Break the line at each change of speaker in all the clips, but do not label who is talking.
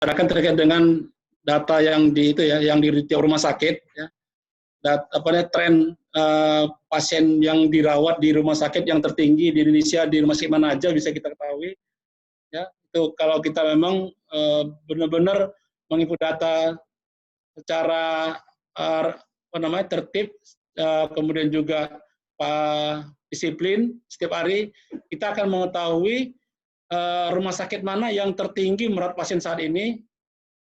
bicarakan terkait dengan data yang di itu ya, yang di tiap rumah sakit ya. Tren pasien yang dirawat di rumah sakit yang tertinggi di Indonesia, di rumah sakit mana aja bisa kita ketahui ya. Itu kalau kita memang benar-benar menginput data secara tertib, kemudian juga disiplin setiap hari, kita akan mengetahui rumah sakit mana yang tertinggi merawat pasien saat ini.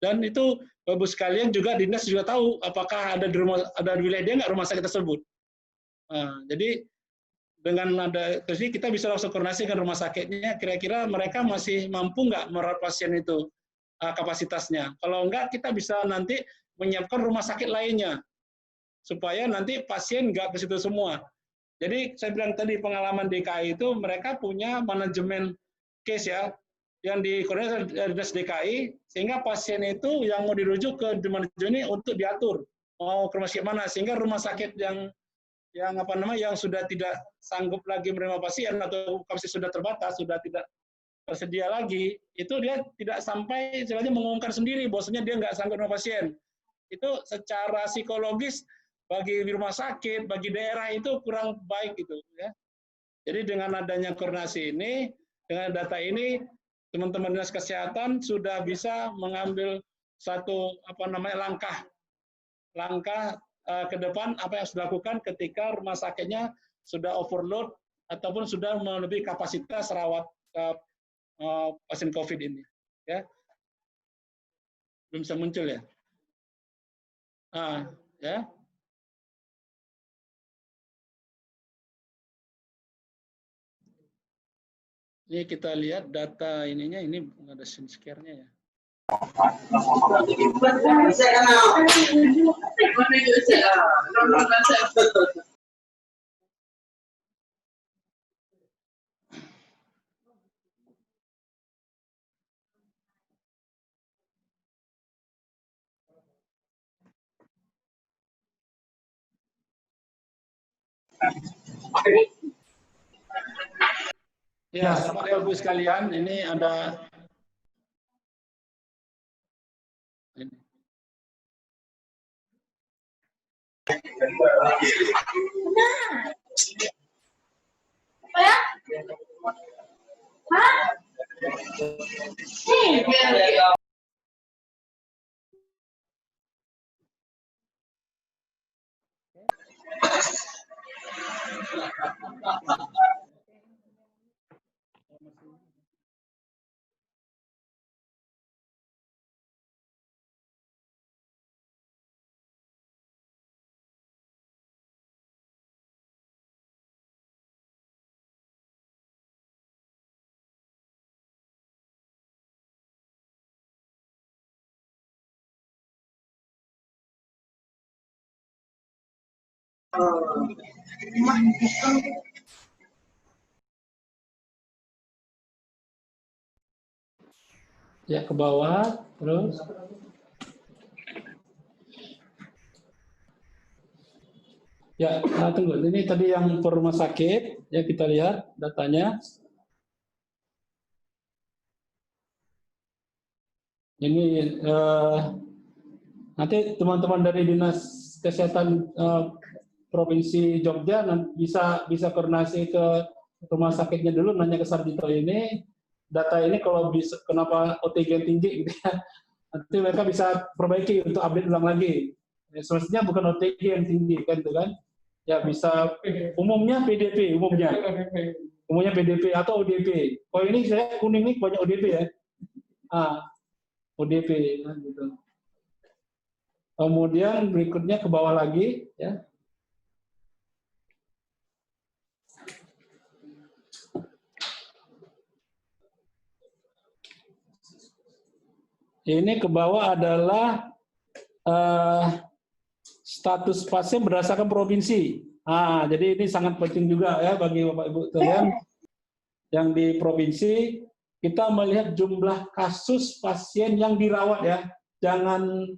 Dan itu Bapak sekalian juga dinas juga tahu apakah ada di wilayah dia nggak rumah sakit tersebut. Jadi dengan ada terus kita bisa langsung koordinasi dengan rumah sakitnya, kira-kira mereka masih mampu nggak merawat pasien itu kapasitasnya. Kalau enggak, kita bisa nanti menyiapkan rumah sakit lainnya supaya nanti pasien nggak ke situ semua. Jadi saya bilang tadi pengalaman DKI itu mereka punya manajemen case ya, yang dikoordinasi Dinas DKI, sehingga pasien itu yang mau dirujuk ke manajemen ini untuk diatur mau ke rumah sakit mana, sehingga rumah sakit yang sudah tidak sanggup lagi menerima pasien atau kapasitas sudah terbatas, sudah tidak tersedia lagi, itu dia tidak sampai istilahnya mengumumkan sendiri bahwasanya dia nggak sanggup menerima pasien. Itu secara psikologis bagi rumah sakit, bagi daerah itu kurang baik gitu ya. Jadi dengan adanya koordinasi ini, dengan data ini, teman-teman dinas kesehatan sudah bisa mengambil satu langkah ke depan apa yang harus dilakukan ketika rumah sakitnya sudah overload ataupun sudah melebihi kapasitas rawat pasien COVID ini. Ya, belum bisa muncul ya. Ya. Ini kita lihat data ininya, ini ada scare-nya ya. Ya, Bapak Ibu sekalian, ini ada ini. Ya, ke bawah terus. Ya, tunggu. Ini tadi yang per rumah sakit, ya kita lihat datanya. Ini nanti teman-teman dari Dinas Kesehatan Provinsi Jogja bisa koordinasi ke rumah sakitnya dulu, nanya ke Sarjito ini, data ini kalau bisa kenapa OTG tinggi gitu ya. Nanti mereka bisa perbaiki untuk update ulang lagi. Ya, semestinya bukan OTG yang tinggi kan itu kan. Ya bisa umumnya PDP umumnya PDP atau ODP. Oh ini saya kuning nih banyak ODP ya. ODP gitu. Kemudian berikutnya ke bawah lagi ya. Ini ke bawah adalah status pasien berdasarkan provinsi. Jadi ini sangat penting juga ya bagi Bapak Ibu sekalian yang di provinsi, kita melihat jumlah kasus pasien yang dirawat ya. Jangan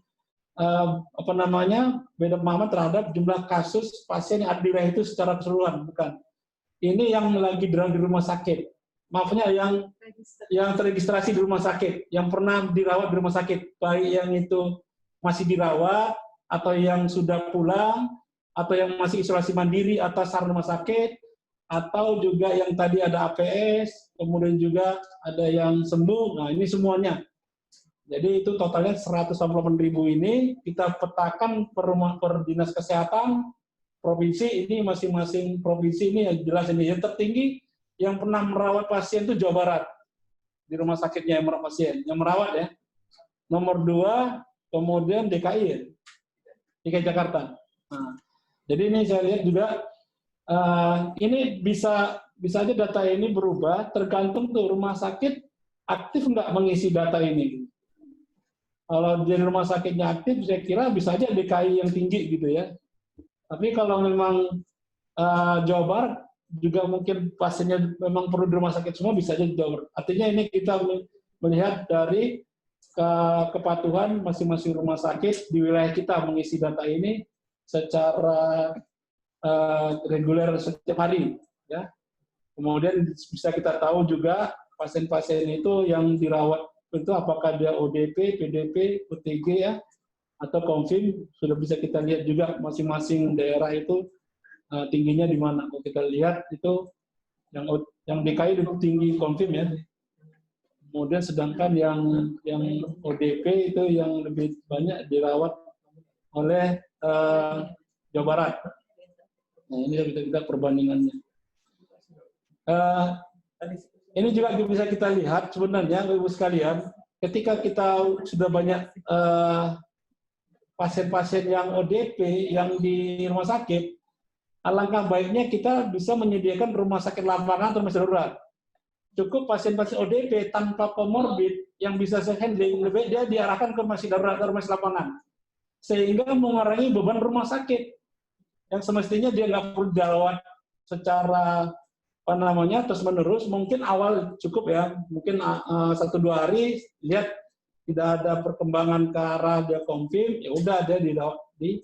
beda pemahaman terhadap jumlah kasus pasien yang ada di wilayah itu secara keseluruhan, bukan. Ini yang lagi di rumah sakit. maafnya yang terregistrasi di rumah sakit, yang pernah dirawat di rumah sakit, baik yang itu masih dirawat atau yang sudah pulang atau yang masih isolasi mandiri atas saran rumah sakit, atau juga yang tadi ada APS, kemudian juga ada yang sembuh. Nah, ini semuanya. Jadi itu totalnya 188.000 ini kita petakan per dinas kesehatan provinsi ini, masing-masing provinsi ini yang jelas ini. Yang tertinggi yang pernah merawat pasien itu Jawa Barat, di rumah sakitnya yang merawat pasien, yang merawat ya. Nomor 2, kemudian DKI ya, DKI Jakarta. Nah, jadi ini saya lihat juga ini bisa aja data ini berubah tergantung tuh rumah sakit aktif nggak mengisi data ini. Kalau di rumah sakitnya aktif, saya kira bisa aja DKI yang tinggi gitu ya. Tapi kalau memang Jawa Barat juga mungkin pasiennya memang perlu di rumah sakit semua, bisa aja Jawa Barat. Artinya ini kita melihat dari kepatuhan masing-masing rumah sakit di wilayah kita mengisi data ini secara reguler setiap hari. Ya. Kemudian bisa kita tahu juga pasien-pasien itu yang dirawat itu apakah dia ODP, PDP, OTG ya, atau konfirm, sudah bisa kita lihat juga masing-masing daerah itu tingginya di mana. Kalau kita lihat itu yang DKI lebih tinggi konfirm ya. Kemudian sedangkan yang ODP itu yang lebih banyak dirawat oleh Jawa Barat. Nah, ini kita perbandingannya. Ini juga bisa kita lihat sebenarnya, Ibu sekalian, ketika kita sudah banyak pasien-pasien yang ODP yang di rumah sakit, alangkah baiknya kita bisa menyediakan rumah sakit lapangan atau rumah sakit darurat. Cukup pasien-pasien ODP tanpa komorbid yang bisa handling, lebih dia diarahkan ke rumah sakit darurat atau rumah sakit lapangan, sehingga mengurangi beban rumah sakit yang semestinya dia nggak perlu dirawat secara terus menerus. Mungkin awal cukup ya, mungkin 1-2 hari lihat tidak ada perkembangan ke arah dia konfirm, ya udah dia dirawat di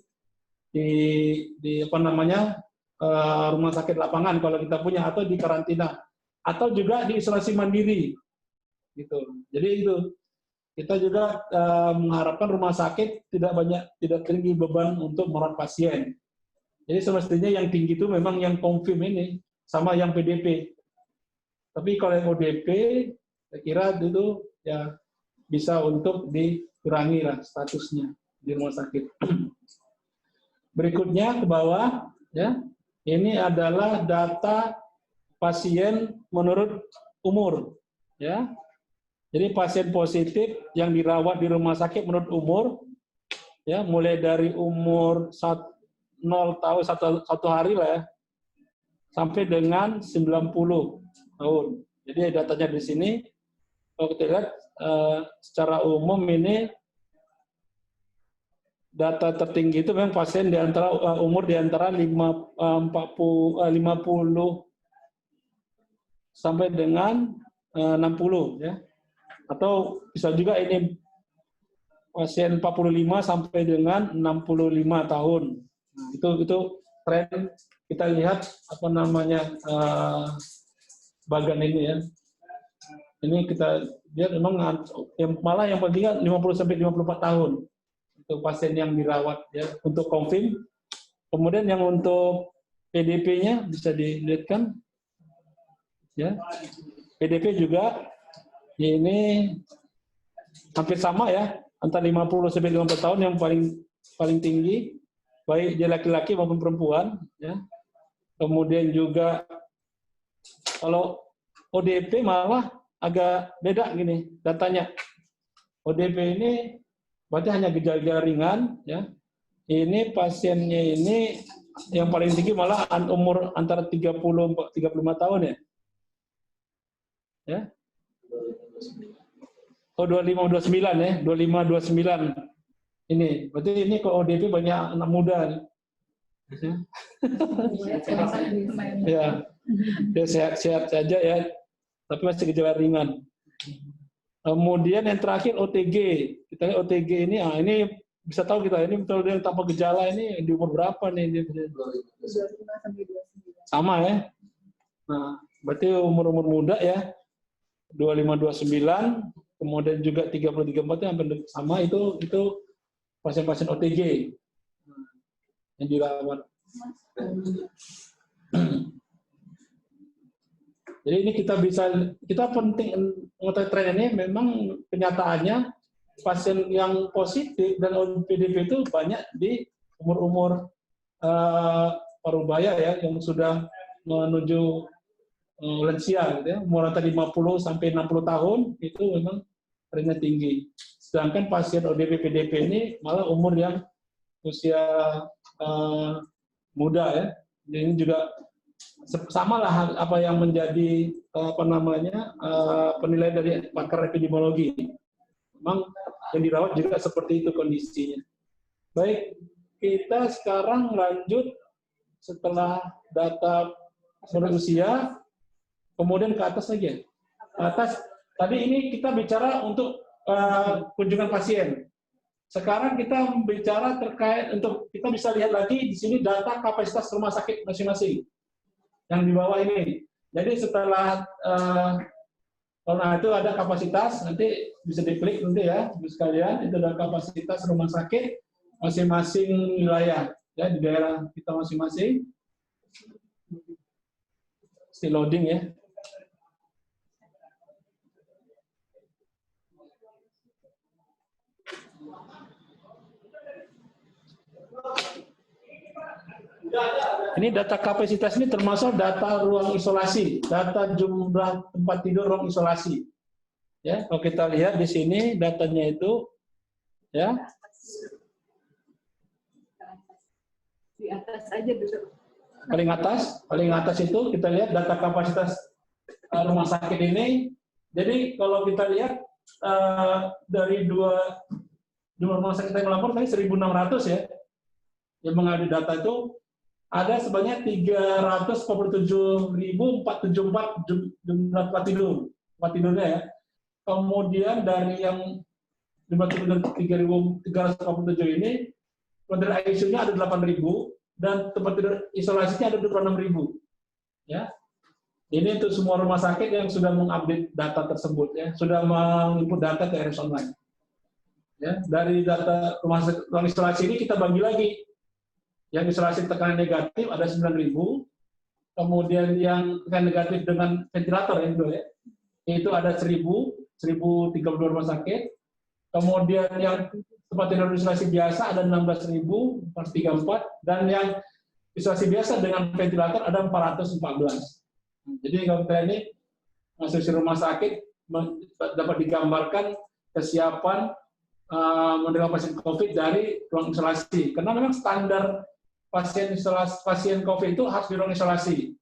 rumah sakit lapangan kalau kita punya, atau di karantina, atau juga di isolasi mandiri gitu. Jadi itu kita juga mengharapkan rumah sakit tidak tinggi beban untuk merawat pasien. Jadi semestinya yang tinggi itu memang yang konfirm ini sama yang PDP. Tapi kalau yang ODP, saya kira itu ya bisa untuk dikurangi lah statusnya di rumah sakit. Berikutnya ke bawah, ya, ini adalah data pasien menurut umur, ya. Jadi pasien positif yang dirawat di rumah sakit menurut umur, ya, mulai dari umur 0 tahun 1 hari lah ya, sampai dengan 90 tahun. Jadi datanya di sini, kalau kita lihat secara umum ini data tertinggi itu memang pasien di antara umur di antara 50 sampai dengan 60 ya. Atau bisa juga ini pasien 45 sampai dengan 65 tahun. Nah, itu tren kita lihat bagan ini ya. Ini kita lihat memang malah yang paling tinggi 50 sampai 54 tahun untuk pasien yang dirawat ya, untuk konfirm. Kemudian yang untuk PDP-nya bisa dilihatkan ya. PDP juga ini hampir sama ya, antara 50 sampai 54 tahun yang paling tinggi, baik dia laki-laki maupun perempuan ya. Kemudian juga kalau ODP malah agak beda gini datanya. ODP ini berarti hanya gejala ringan ya. Ini pasiennya ini yang paling tinggi malah umur antara 30 35 tahun ya. Ya. Oh 25 29 ya, 25 29. Ini berarti ini kalau ODP banyak anak muda nih. Ya, dia sehat-sehat saja ya, tapi masih gejala ringan. Kemudian yang terakhir OTG. Kita lihat OTG ini, ini bisa tahu kita ini betul yang tanpa gejala ini di umur berapa nih?
25 sampai 29.
Sama ya. Nah, berarti umur-umur muda ya, 25-29, kemudian juga 30-34 yang hampir sama, itu pasien-pasien OTG yang dirawat. Jadi ini kita penting mengetahui tren ini. Memang kenyataannya pasien yang positif dan OPDP itu banyak di umur-umur parubaya ya, yang sudah menuju lansia gitu ya, umur antara 50 sampai 60 tahun itu memang trennya tinggi. Sedangkan pasien ODP PDP ini malah umur yang usia muda ya. Ini juga sama lah apa yang menjadi penilaian dari pakar epidemiologi. Memang yang dirawat juga seperti itu kondisinya. Baik, kita sekarang lanjut setelah data usia, kemudian ke atas lagi. Atas tadi ini kita bicara untuk kunjungan pasien. Sekarang kita bicara terkait untuk kita bisa lihat lagi di sini data kapasitas rumah sakit masing-masing yang di bawah ini. Jadi setelah itu ada kapasitas, nanti bisa diklik nanti ya, sekalian itu ada kapasitas rumah sakit masing-masing wilayah ya, di daerah kita masing-masing. Still loading ya. Ini data kapasitas ini termasuk data ruang isolasi, data jumlah tempat tidur ruang isolasi. Ya, kalau kita lihat di sini datanya itu ya.
Di atas aja dulu.
Paling atas itu kita lihat data kapasitas rumah sakit ini. Jadi kalau kita lihat dari jumlah rumah sakit yang melapor tadi 1.600 ya, yang mengadu data itu ada sebanyak 347.474 jumlah tempat tidurnya ya. Kemudian dari yang jumlah tidur 3.347 ini, tempat ICU-nya ada 8.000 dan tempat tidur isolasinya ada 26.000. Ya. Ini untuk semua rumah sakit yang sudah mengupdate data tersebut ya, sudah menginput data ke RS Online. Ya, dari data ruang isolasi ini kita bagi lagi. Yang isolasi tekanan negatif ada 9.000, kemudian yang tekanan negatif dengan ventilator ya, itu ada 1.032 rumah sakit, kemudian yang tempat tidur isolasi biasa ada 16.434, dan yang isolasi biasa dengan ventilator ada 414. Jadi kalau kita ini masuk rumah sakit dapat digambarkan kesiapan menerima pasien COVID dari ruang isolasi, karena memang standar pasien COVID itu harus di ruang isolasi.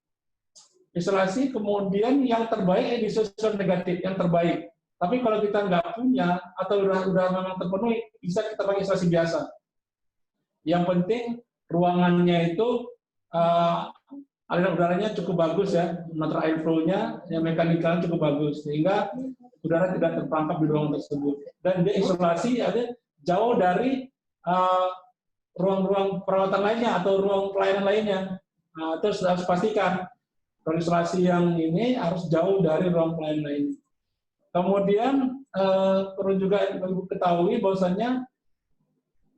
Isolasi kemudian yang terbaik disusun negatif, yang terbaik. Tapi kalau kita nggak punya atau udah memang terpenuhi, bisa kita pakai isolasi biasa. Yang penting ruangannya itu aliran udaranya cukup bagus ya, natural airflow-nya, yang mekanikalnya cukup bagus, sehingga udara tidak terperangkap di ruangan tersebut. Dan dia isolasi ada jauh dari ruang-ruang perawatan lainnya atau ruang pelayanan lainnya. Terus harus pastikan ruang isolasi yang ini harus jauh dari ruang pelayanan lainnya. Kemudian perlu juga ketahui bahwasannya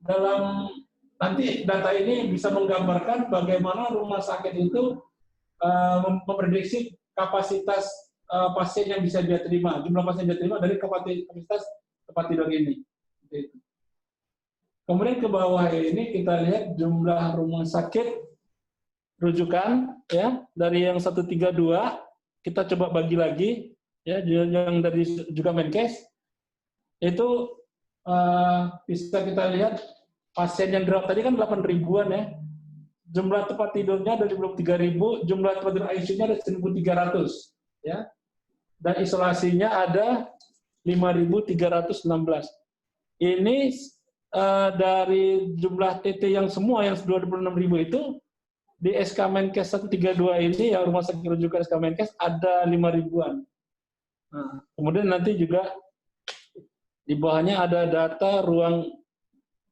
dalam nanti data ini bisa menggambarkan bagaimana rumah sakit itu memprediksi kapasitas pasien yang bisa dia terima, jumlah pasien yang dia terima dari kapasitas tempat tidur ini. Kemudian ke bawah ini kita lihat jumlah rumah sakit rujukan ya, dari yang 132 kita coba bagi lagi ya, yang dari juga Menkes itu bisa kita lihat pasien yang dirawat tadi kan 8.000-an ya. Jumlah tempat tidurnya ada 23.000, jumlah tempat tidur ICU-nya ada 1.300 ya. Dan isolasinya ada 5.316. Ini dari jumlah TT yang semua yang 26.000 itu di SK Menkes 132 ini yang rumah sakit rujukan SK Menkes ada 5.000-an. Nah, kemudian nanti juga di bawahnya ada data ruang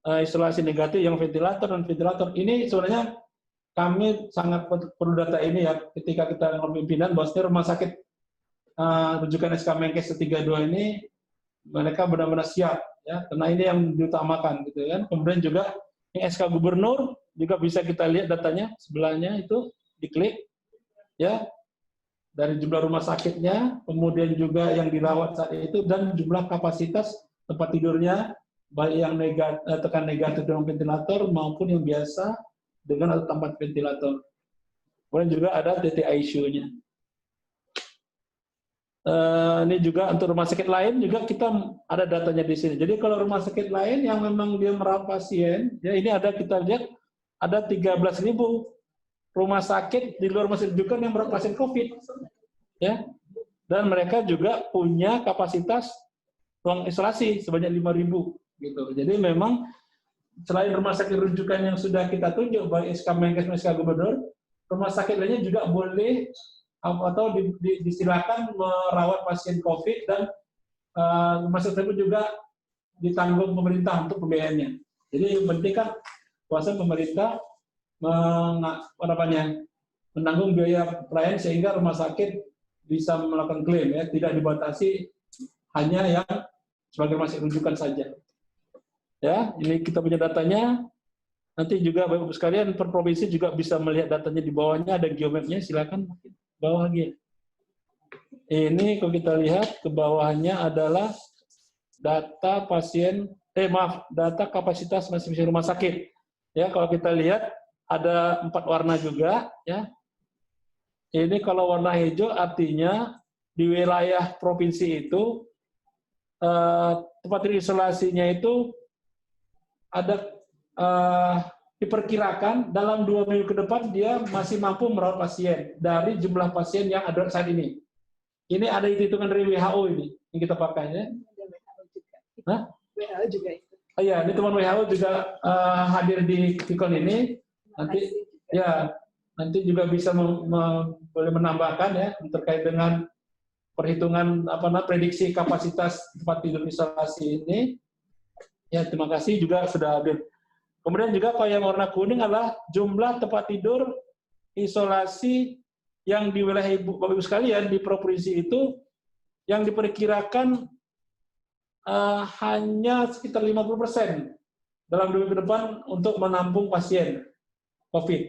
isolasi negatif yang ventilator dan ventilator. Ini sebenarnya kami sangat perlu data ini ya ketika kita pimpinan bahwasanya rumah sakit rujukan SK Menkes 32 ini mereka benar-benar siap ya karena ini yang diutamakan gitu kan. Kemudian juga yang SK Gubernur juga bisa kita lihat datanya sebelahnya itu diklik ya dari jumlah rumah sakitnya, kemudian juga yang dirawat saat itu dan jumlah kapasitas tempat tidurnya baik yang tekan negatif dengan ventilator maupun yang biasa dengan atau tanpa ventilator. Kemudian juga ada titik ICU-nya. Ini juga untuk rumah sakit lain juga kita ada datanya di sini. Jadi kalau rumah sakit lain yang memang dia merawat pasien, ya ini ada kita lihat ada 13.000 rumah sakit di luar rumah sakit rujukan yang merawat pasien COVID, ya. Dan mereka juga punya kapasitas ruang isolasi sebanyak 5.000, gitu. Jadi memang selain rumah sakit rujukan yang sudah kita tunjuk baik SK Menkes dan SK Gubernur, rumah sakit lainnya juga boleh atau disilakan merawat pasien COVID dan rumah sakit tersebut juga ditanggung pemerintah untuk pembiayaannya. Jadi yang penting kan kuasa pemerintah menanggung biaya pelayanan sehingga rumah sakit bisa melakukan klaim ya, tidak dibatasi hanya yang sebagai rumah sakit rujukan saja. Ya, ini kita punya datanya. Nanti juga Bapak-Ibu sekalian per provinsi juga bisa melihat datanya di bawahnya ada geomapnya, silakan bawah lagi. Ini kalau kita lihat ke bawahnya adalah data pasien, data kapasitas masing-masing rumah sakit. Ya, kalau kita lihat ada 4 warna juga, ya. Ini kalau warna hijau artinya di wilayah provinsi itu tempat tidur isolasinya itu ada diperkirakan dalam 2 minggu ke depan dia masih mampu merawat pasien dari jumlah pasien yang ada saat ini. Ini ada hitungan dari WHO ini yang kita pakai ya.
WHO juga itu.
Iya, ini teman WHO juga hadir di Tikon ini. Nanti juga bisa boleh menambahkan ya terkait dengan perhitungan prediksi kapasitas tempat tidur isolasi ini. Ya, terima kasih juga sudah hadir. Kemudian juga kalau yang warna kuning adalah jumlah tempat tidur isolasi yang di wilayah Bapak-Ibu sekalian di provinsi itu yang diperkirakan hanya sekitar 50% dalam 2 minggu ke depan untuk menampung pasien COVID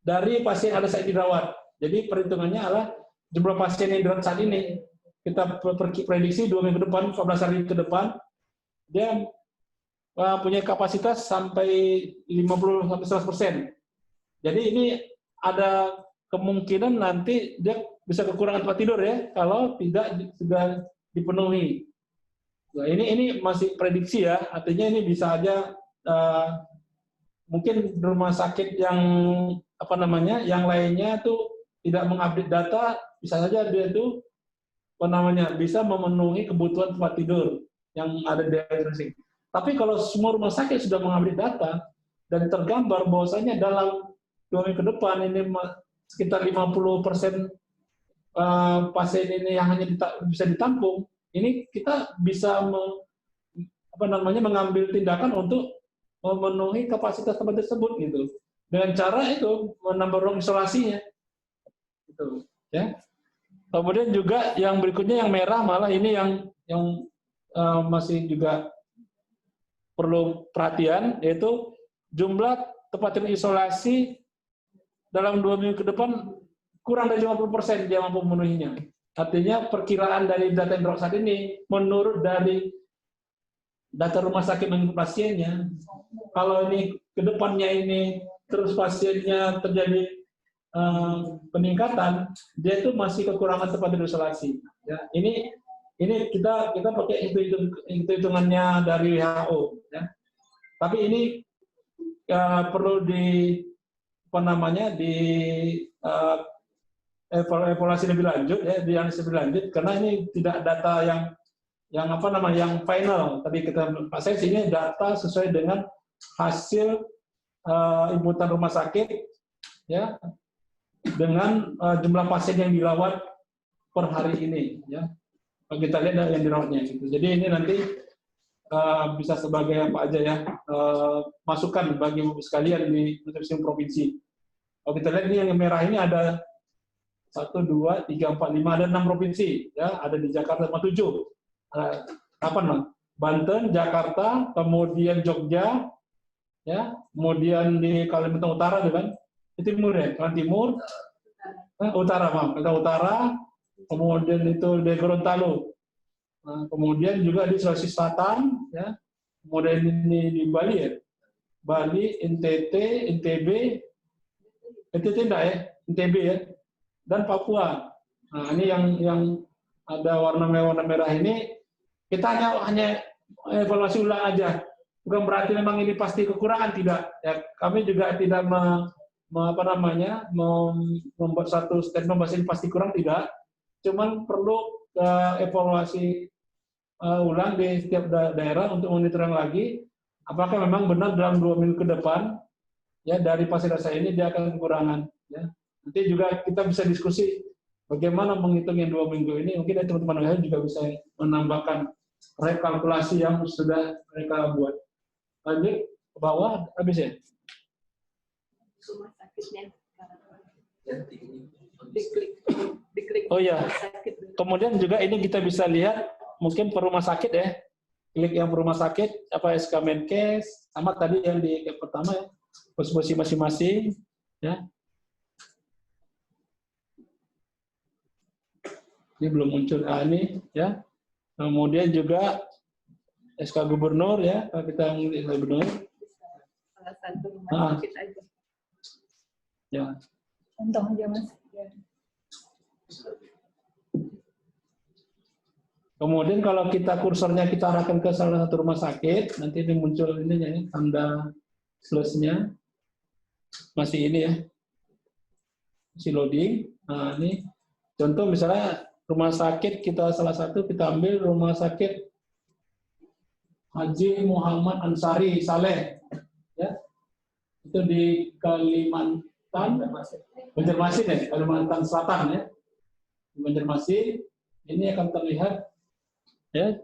dari pasien yang ada saat dirawat. Jadi perhitungannya adalah jumlah pasien yang dirawat saat ini kita prediksi 2 minggu ke depan, 14 hari ke depan dia punya kapasitas sampai 50-100%. Jadi ini ada kemungkinan nanti dia bisa kekurangan tempat tidur ya kalau tidak sudah dipenuhi. Nah, ini masih prediksi ya, artinya ini bisa aja mungkin rumah sakit yang yang lainnya tuh tidak mengupdate data, bisa saja dia itu bisa memenuhi kebutuhan tempat tidur yang ada di daerah masing-masing. Tapi kalau semua rumah sakit sudah mengupdate data dan tergambar bahwasanya dalam 2 minggu ke depan ini sekitar 50% pasien ini yang hanya bisa ditampung, ini kita bisa mengambil tindakan untuk memenuhi kapasitas tempat tersebut gitu. Dengan cara itu menambah ruang isolasinya. Gitu, ya. Kemudian juga yang berikutnya yang merah malah ini yang masih juga perlu perhatian yaitu jumlah tempat tidur isolasi dalam 2 minggu ke depan kurang dari 50% dia mampu memenuhinya. Artinya perkiraan dari data yang saat ini menurut dari data rumah sakit mengenai pasiennya, kalau ini ke depannya ini terus pasiennya terjadi peningkatan, dia itu masih kekurangan tempat tidur isolasi. Ya, ini kita pakai hitungannya dari WHO. Ya. Tapi ini perlu evaluasi lebih lanjut ya, dianalisis lebih lanjut karena ini tidak data yang final. Tadi kita Pak Said ini data sesuai dengan hasil inputan rumah sakit ya dengan jumlah pasien yang dirawat per hari ini ya. Kita lihat yang dirawatnya gitu. Jadi ini nanti bisa sebagai apa aja ya masukan bagi sekalian di masing-masing provinsi.
Kalau kita lihat ini yang merah ini ada 1, 2, 3, 4, 5, ada 6 provinsi, ya, ada di Jakarta 7. Apa namanya? Banten, Jakarta, kemudian Jogja, ya, kemudian di Kalimantan Utara, kan? Itu timur ya, Kalimantan Timur, Utara, maaf, Kalimantan Utara, kemudian itu di Gorontalo, nah, kemudian juga di Sulawesi Selatan, ya, kemudian ini di Bali ya, Bali, NTT, NTB, NTT enggak ya, NTB ya, dan Papua. Nah ini yang ada warna merah ini, kita hanya evaluasi ulang aja. Bukan berarti memang ini pasti kekurangan, tidak. Ya, kami juga tidak membuat satu statement bahwa ini pasti kurang, tidak. Cuman perlu evaluasi ulang di setiap daerah untuk monitoring lagi, apakah memang benar dalam 2 minggu ke depan, ya, dari fasilitas ini dia akan kekurangan. Ya. Nanti juga kita bisa diskusi bagaimana menghitung yang 2 minggu ini. Mungkin teman-teman lain juga bisa menambahkan rekalkulasi yang sudah mereka buat. Lanjut ke bawah, habis ya?
Rumah sakitnya. Diklik.
Oh ya, kemudian juga ini kita bisa lihat mungkin per rumah sakit ya. Klik yang per rumah sakit, apa SK Menkes, sama tadi yang di pertama ya, posisi masing-masing, ya. Ini belum muncul, ini ya. Kemudian juga SK Gubernur ya, kalau kita ngelihat Gubernur.
Salah satu rumah sakit aja.
Ya.
Contoh aja Mas. Ya.
Kemudian kalau kita kursornya kita arahkan ke salah satu rumah sakit, nanti ini muncul ini ya, tanda plus-nya. Masih ini ya. Masih loading. Nah, ini contoh misalnya rumah sakit kita salah satu kita ambil rumah sakit Haji Muhammad Ansari Saleh, ya, itu di Kalimantan, Banjarmasin ya, Kalimantan Selatan ya, Banjarmasin. Ini akan terlihat, ya.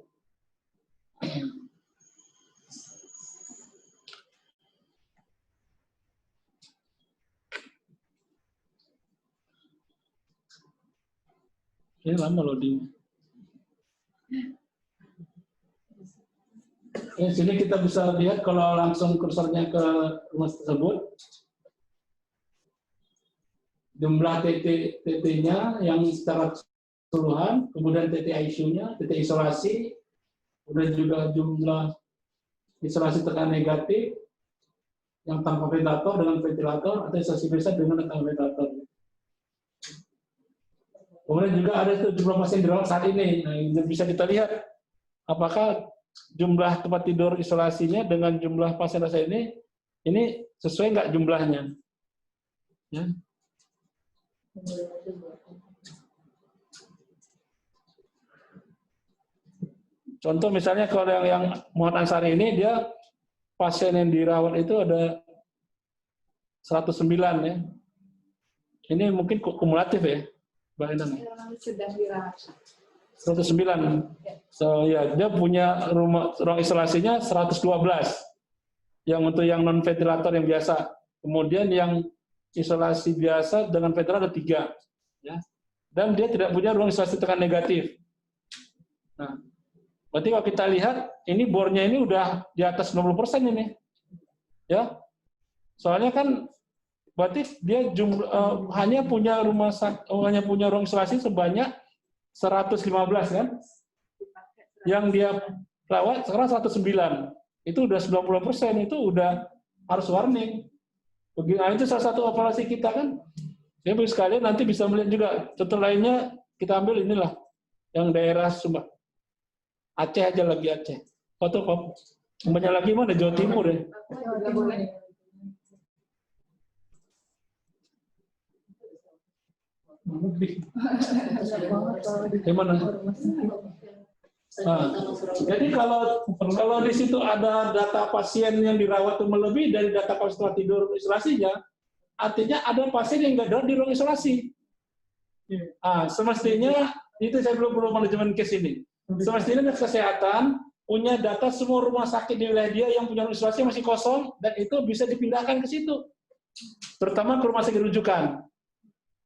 Ini lama loading. Di sini kita bisa lihat kalau langsung kursornya ke rumah tersebut, jumlah TT-nya yang secara keseluruhan, kemudian TT ICU-nya, TT isolasi, kemudian juga jumlah isolasi tekanan negatif yang tanpa ventilator dengan ventilator, atau isolasi biasa dengan tanpa ventilator. Kemudian juga ada jumlah pasien dirawat saat ini. Nah, ini bisa kita lihat apakah jumlah tempat tidur isolasinya dengan jumlah pasien saat ini sesuai nggak jumlahnya. Ya. Contoh misalnya kalau yang Muhammad Ansari ini, dia pasien yang dirawat itu ada 109 ya. Ini mungkin kumulatif ya, Mbak Endang.
Sudah dirawat.
109. So ya, dia punya ruang isolasinya 112. Yang untuk yang non ventilator yang biasa. Kemudian yang isolasi biasa dengan ventilator ada 3. Ya. Dan dia tidak punya ruang isolasi tekanan negatif. Nah, berarti kalau kita lihat ini bornya ini udah di atas 90% ini. Ya. Soalnya kan berarti dia hanya punya ruang isolasi sebanyak 115 kan? Yang dia rawat sekarang 109. Itu udah 90%, itu udah harus warning. Nah, itu salah satu evaluasi kita kan. Ya, sekalian nanti bisa melihat juga. Contoh lainnya kita ambil inilah yang daerah Sumba. Aceh aja lagi Aceh. Foto kok. Banyak lagi mana Jawa Timur ya. Gimana? Nah, jadi kalau di situ ada data pasien yang dirawat itu melebihi dari data pasien tidur isolasinya, artinya ada pasien yang nggak di ruang isolasi. Semestinya itu saya belum manajemen case ini. Semestinya kesehatan punya data semua rumah sakit di wilayah dia yang punya ruang isolasi masih kosong dan itu bisa dipindahkan ke situ. terutama ke rumah sakit rujukan.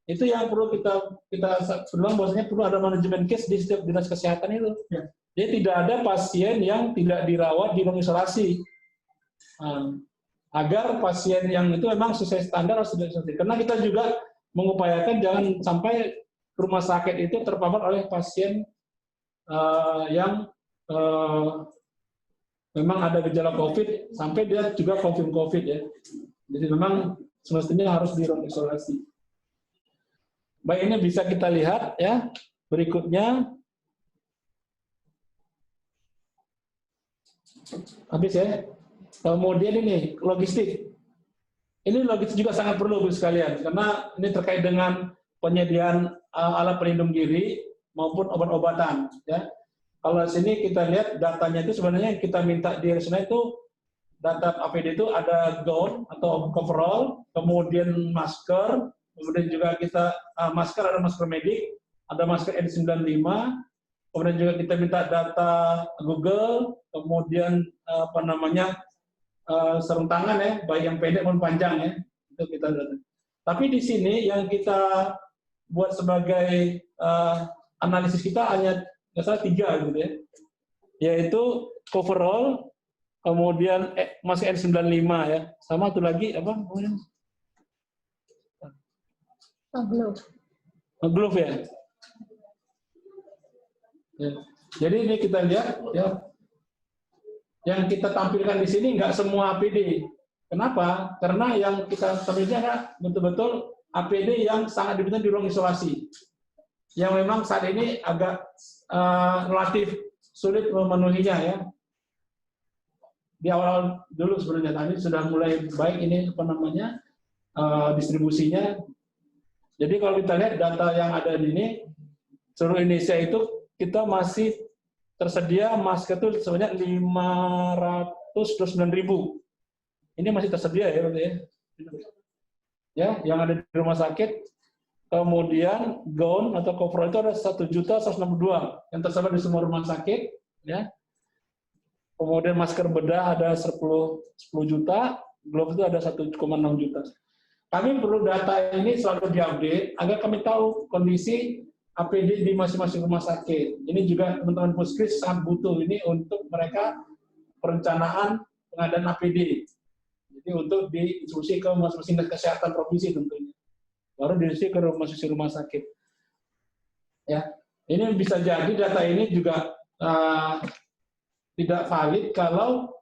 Itu yang perlu kita bilang, bahwasanya perlu ada manajemen case di setiap dinas kesehatan itu.
Ya.
Jadi tidak ada pasien yang tidak dirawat di ruang isolasi. Agar pasien yang itu memang sesuai standar harus diisolasi. Karena kita juga mengupayakan jangan sampai rumah sakit itu terpapar oleh pasien yang memang ada gejala COVID sampai dia juga confirm COVID ya. Jadi memang semestinya harus di ruang isolasi. Baik, ini bisa kita lihat ya. Berikutnya. Habis ya. Kemudian ini logistik. Ini logistik juga sangat perlu sekalian karena ini terkait dengan penyediaan alat pelindung diri maupun obat-obatan ya. Kalau sini kita lihat datanya itu sebenarnya yang kita minta di RSUD itu data APD itu ada gown atau coverall, kemudian masker, kemudian juga kita masker, ada masker medik, ada masker N95, kemudian juga kita minta data Google, kemudian sarung tangan ya, baik yang pendek maupun panjang ya, itu kita data. Tapi di sini yang kita buat sebagai analisis kita hanya nggak salah 3 gitu ya, yaitu coverall, kemudian masker N95 ya, sama tuh lagi apa namanya? Glove ya. Ya. Jadi ini kita lihat ya, yang kita tampilkan di sini nggak semua APD. Kenapa? Karena yang kita tampilkan betul-betul APD yang sangat dibutuhkan di ruang isolasi, yang memang saat ini agak relatif sulit memenuhinya ya. Di awal dulu sebenarnya tadi sudah mulai baik ini distribusinya. Jadi kalau kita lihat data yang ada di ini, seluruh Indonesia itu kita masih tersedia masker itu sebanyak 529.000. Ini masih tersedia ya, berarti ya. Ya, yang ada di rumah sakit. Kemudian gown atau coverall itu ada 1.162 yang tersebar di semua rumah sakit. Ya. Kemudian masker bedah ada 10 juta, glove itu ada 1,6 juta. Kami perlu data ini selalu diupdate agar kami tahu kondisi APD di masing-masing rumah sakit. Ini juga teman-teman Puskes sangat butuh ini untuk mereka perencanaan pengadaan APD. Jadi untuk didistribusi ke masing-masing dinas kesehatan provinsi tentunya. Baru didistribusi ke masing-masing rumah sakit. Ya, ini bisa jadi data ini juga tidak valid kalau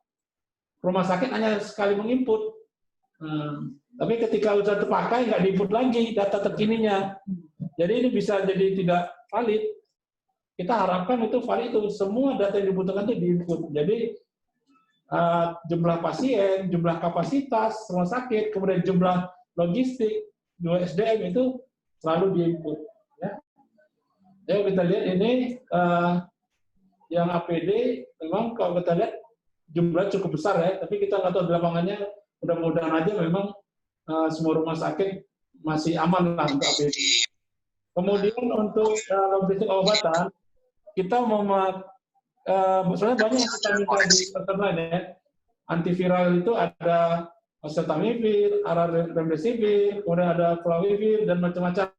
rumah sakit hanya sekali menginput. Tapi ketika sudah terpakai, nggak diinput lagi data terkininya. Jadi ini bisa jadi tidak valid. Kita harapkan itu valid, itu semua data yang dibutuhkan itu diinput. Jadi jumlah pasien, jumlah kapasitas rumah sakit, kemudian jumlah logistik, jumlah SDM itu selalu diinput. Ya. Jadi kita lihat ini yang APD memang kalau kita lihat jumlah cukup besar ya, tapi kita nggak tahu di lapangannya. Mudah-mudahan aja memang semua rumah sakit masih aman lah untuk APD. Kemudian untuk logistik obatan, kita sebenarnya banyak yang kita minta di lain ya. Antiviral itu ada oseltamivir, ada remdesivir, kemudian ada flavivir dan macam-macam.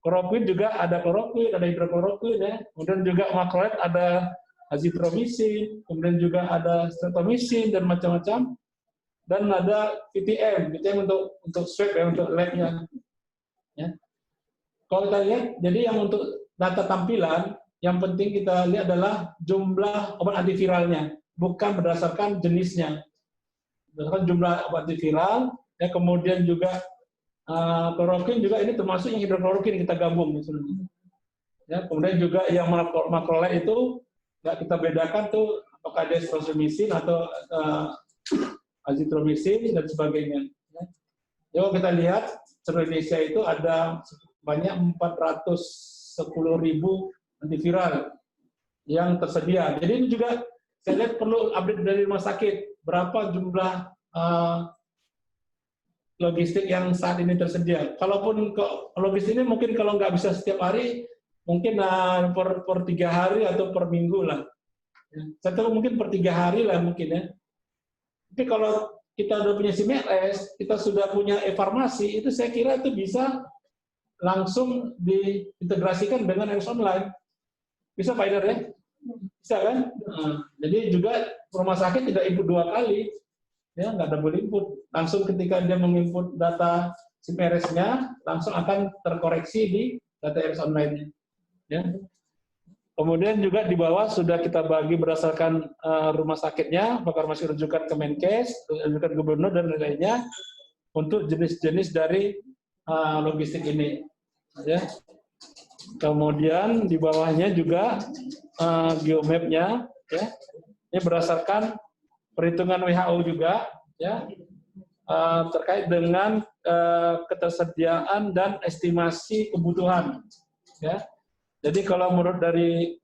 Kloroquine juga ada kloroquine, ada hidrokloroquine ya. Kemudian juga makrolet ada azitromisin, kemudian juga ada streptomycin dan macam-macam. Dan ada VTM untuk swab ya, untuk lab-nya. Ya. Kalau kita lihat, jadi yang untuk data tampilan, yang penting kita lihat adalah jumlah obat antiviralnya, bukan berdasarkan jenisnya. Berdasarkan jumlah obat antiviral, ya, kemudian juga kloroquine juga ini termasuk yang hidrokloroquine kita gabung. Ya, kemudian juga yang makrolet itu nggak kita bedakan tuh apakah dia streptomycin atau azitromisin dan sebagainya. Jadi kita lihat seluruh Indonesia itu ada banyak 410.000 antiviral yang tersedia. Jadi ini juga saya lihat perlu update dari rumah sakit berapa jumlah logistik yang saat ini tersedia. Kalaupun logistik ini mungkin kalau nggak bisa setiap hari, mungkin per 3 hari atau per minggu lah. Saya tahu mungkin per 3 hari lah mungkin ya. Tapi kalau kita udah punya SIMRS, kita sudah punya e-farmasi, itu saya kira itu bisa langsung diintegrasikan dengan RS online. Bisa Pak Idar ya? Bisa kan? Nah, jadi juga rumah sakit tidak input 2 kali, ya nggak double input. Langsung ketika dia menginput data SIMRS-nya, langsung akan terkoreksi di data RS online-nya. Ya. Kemudian juga di bawah sudah kita bagi berdasarkan rumah sakitnya, apakah masih rujukan ke Menkes, rujukan gubernur dan lainnya untuk jenis-jenis dari logistik ini. Ya. Kemudian di bawahnya juga geomap-nya, ya, ini berdasarkan perhitungan WHO juga, ya, terkait dengan ketersediaan dan estimasi kebutuhan. Ya. Jadi kalau menurut dari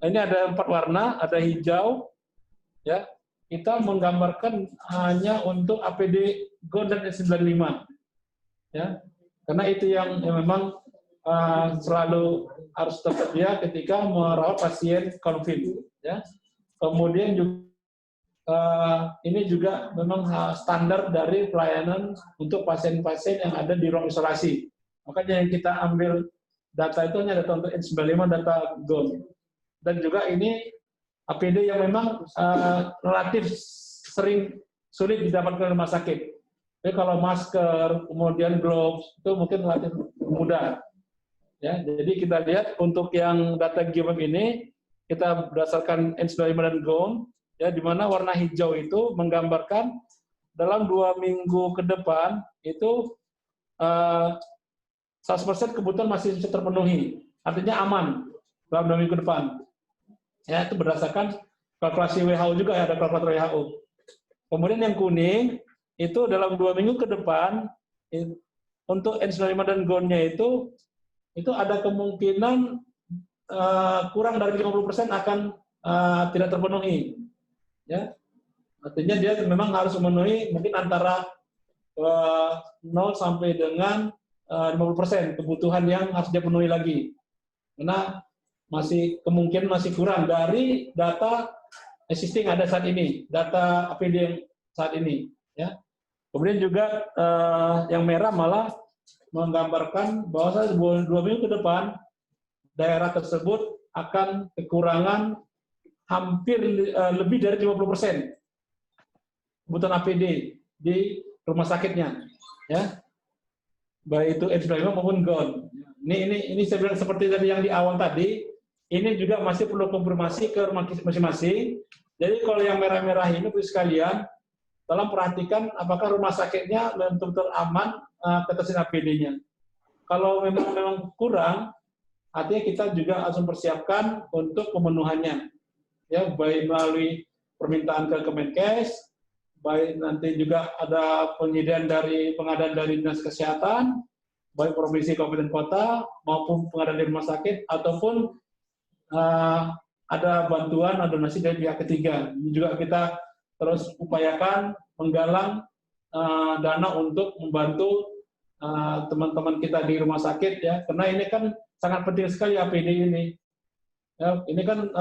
ini ada 4 warna, ada hijau, ya, kita menggambarkan hanya untuk APD GON dan N95, ya, karena itu yang memang selalu harus tersedia ketika merawat pasien COVID, ya. Kemudian juga ini juga memang standar dari pelayanan untuk pasien-pasien yang ada di ruang isolasi. Makanya yang kita ambil data itu hanya data untuk N95, data GON. Dan juga ini APD yang memang relatif sering sulit didapatkan rumah sakit. Jadi kalau masker, kemudian gloves, itu mungkin relatif mudah. Ya, jadi kita lihat untuk yang data geomap ini, kita berdasarkan N95 dan GON, ya, di mana warna hijau itu menggambarkan dalam 2 minggu ke depan itu 100% kebutuhan masih bisa terpenuhi, artinya aman dalam 2 minggu ke depan. Ya, itu berdasarkan kalkulasi WHO juga, ya, ada kalkulator WHO. Kemudian yang kuning itu dalam 2 minggu ke depan untuk N95 dan GON-nya itu ada kemungkinan kurang dari 50% akan tidak terpenuhi. Ya, artinya dia memang harus memenuhi mungkin antara 0 sampai dengan 50% kebutuhan yang harus dia penuhi lagi, karena kemungkinan masih kurang dari data existing ada saat ini, data APD yang saat ini. Ya. Kemudian juga yang merah malah menggambarkan bahwa 2 minggu ke depan daerah tersebut akan kekurangan hampir lebih dari 50% kebutuhan APD di rumah sakitnya. Ya. Baik itu N95 maupun GON. Ini saya bilang seperti tadi yang di awal tadi, ini juga masih perlu konfirmasi ke rumah masing-masing. Jadi kalau yang merah-merah ini, Bapak sekalian, tolong perhatikan apakah rumah sakitnya betul-betul aman ketersediaan APD-nya. Kalau memang kurang, artinya kita juga harus mempersiapkan untuk pemenuhannya. Ya, baik melalui permintaan ke Kemenkes, baik nanti juga ada penyediaan dari pengadaan dari Dinas Kesehatan, baik provinsi, kabupaten, kota, maupun pengadaan dari rumah sakit, ataupun ada bantuan atau donasi dari pihak ketiga. Ini juga kita terus upayakan menggalang dana untuk membantu teman-teman kita di rumah sakit, ya, karena ini kan sangat penting sekali APD ini. Ya, ini kan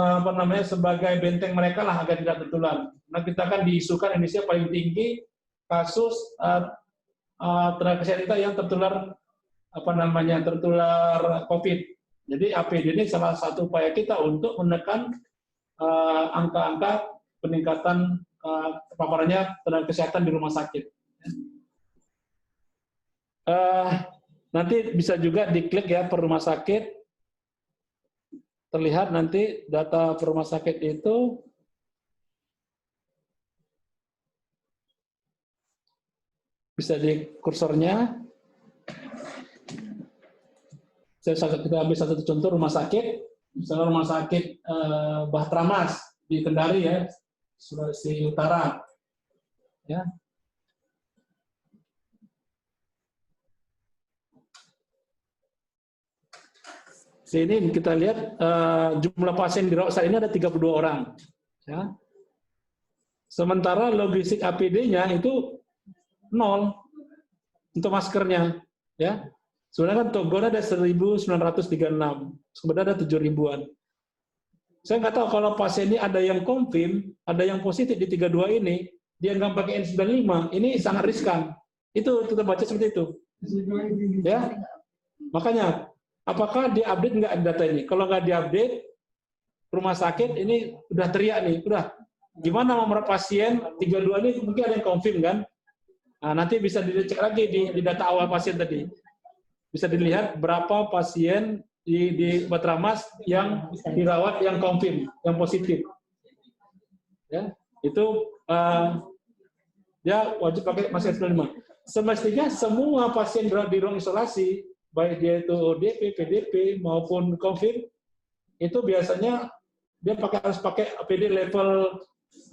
sebagai benteng mereka lah agar tidak tertular. Nah, kita kan diisukan Indonesia paling tinggi kasus tenaga kesehatan kita yang tertular tertular COVID. Jadi APD ini salah satu upaya kita untuk menekan angka-angka peningkatan paparannya tenaga kesehatan di rumah sakit. Nanti bisa juga diklik ya per rumah sakit. Terlihat nanti data per rumah sakit itu bisa di kursornya. Kita ambil satu contoh rumah sakit, misalnya rumah sakit Bahtera Mas di Kendari, ya, Sulawesi Utara. Ya. Sini kita lihat jumlah pasien dirawat saat ini ada 32 orang. Ya. Sementara logistik APD-nya itu 0 untuk maskernya. Ya. Sebenarnya kan Togon ada 1.936, sebenarnya ada 7.000-an. Saya nggak tahu kalau pasien ini ada yang confirm, ada yang positif di 32 ini, dia nggak pakai N95, ini sangat riskan. Itu kita baca seperti itu. Ya, makanya apakah diupdate nggak data ini? Kalau nggak diupdate, rumah sakit ini udah teriak nih, udah gimana mau merawat pasien 32 ini mungkin ada yang confirm kan? Nah, nanti bisa dicek lagi di data awal pasien tadi. Bisa dilihat berapa pasien di Batramas yang dirawat yang confirm, yang positif. Ya, itu dia wajib pakai masker N95. Semestinya semua pasien di ruang isolasi, baik dia itu ODP, PDP maupun COVID, itu biasanya dia harus pakai APD level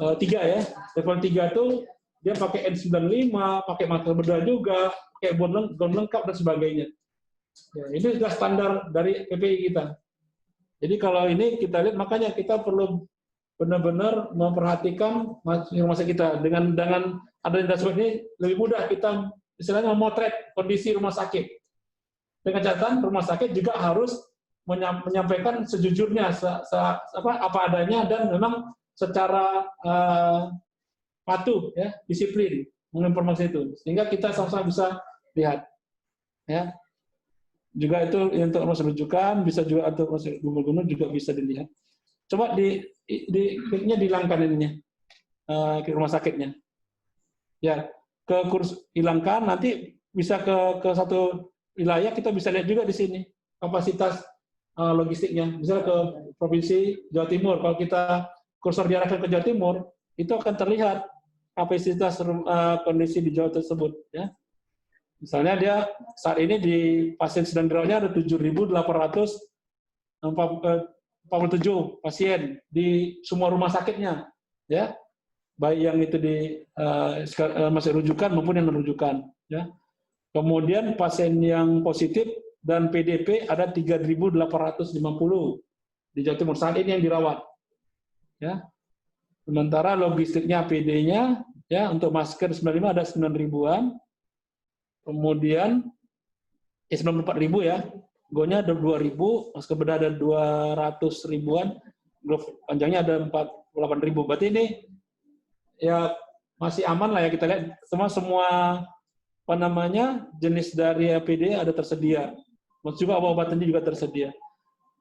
3 ya. Level 3 itu dia pakai N95, pakai masker bedah juga, pakai gaun lengkap dan sebagainya. Ya, ini sudah standar dari PPI kita. Jadi kalau ini kita lihat, makanya kita perlu benar-benar memperhatikan rumah sakit kita. Dengan adanya dashboard ini lebih mudah kita istilahnya memotret kondisi rumah sakit. Dengan catatan rumah sakit juga harus menyampaikan sejujurnya apa adanya dan memang secara patuh ya, disiplin menginformasi itu. Sehingga kita sama-sama bisa lihat ya. Juga itu untuk rumah rujukan, bisa juga untuk gubernur juga bisa dilihat. Coba kliknya dihilangkan ininya, ke rumah sakitnya. Ya, ke kurs hilangkan, nanti bisa ke satu wilayah, kita bisa lihat juga di sini kapasitas logistiknya. Misalnya ke Provinsi Jawa Timur, kalau kita kursor diarahkan ke Jawa Timur, itu akan terlihat kapasitas kondisi di Jawa tersebut. Ya. Misalnya dia saat ini di pasien sedang dirawatnya ada 7.847 pasien di semua rumah sakitnya, ya, baik yang itu di masih rujukan maupun yang non rujukan, ya. Kemudian pasien yang positif dan PDP ada 3.850 di Jawa Timur saat ini yang dirawat, ya. Sementara logistiknya PD-nya, ya, untuk masker 95 ada 9.000-an, kemudian 94.000 ya. Go-nya ada 2.000, masker bedah ada 200.000-an, glove panjangnya ada 48.000. Berarti ini ya masih aman lah ya, kita lihat semua apa namanya jenis dari APD ada tersedia. Maksud juga obat-obatannya juga tersedia.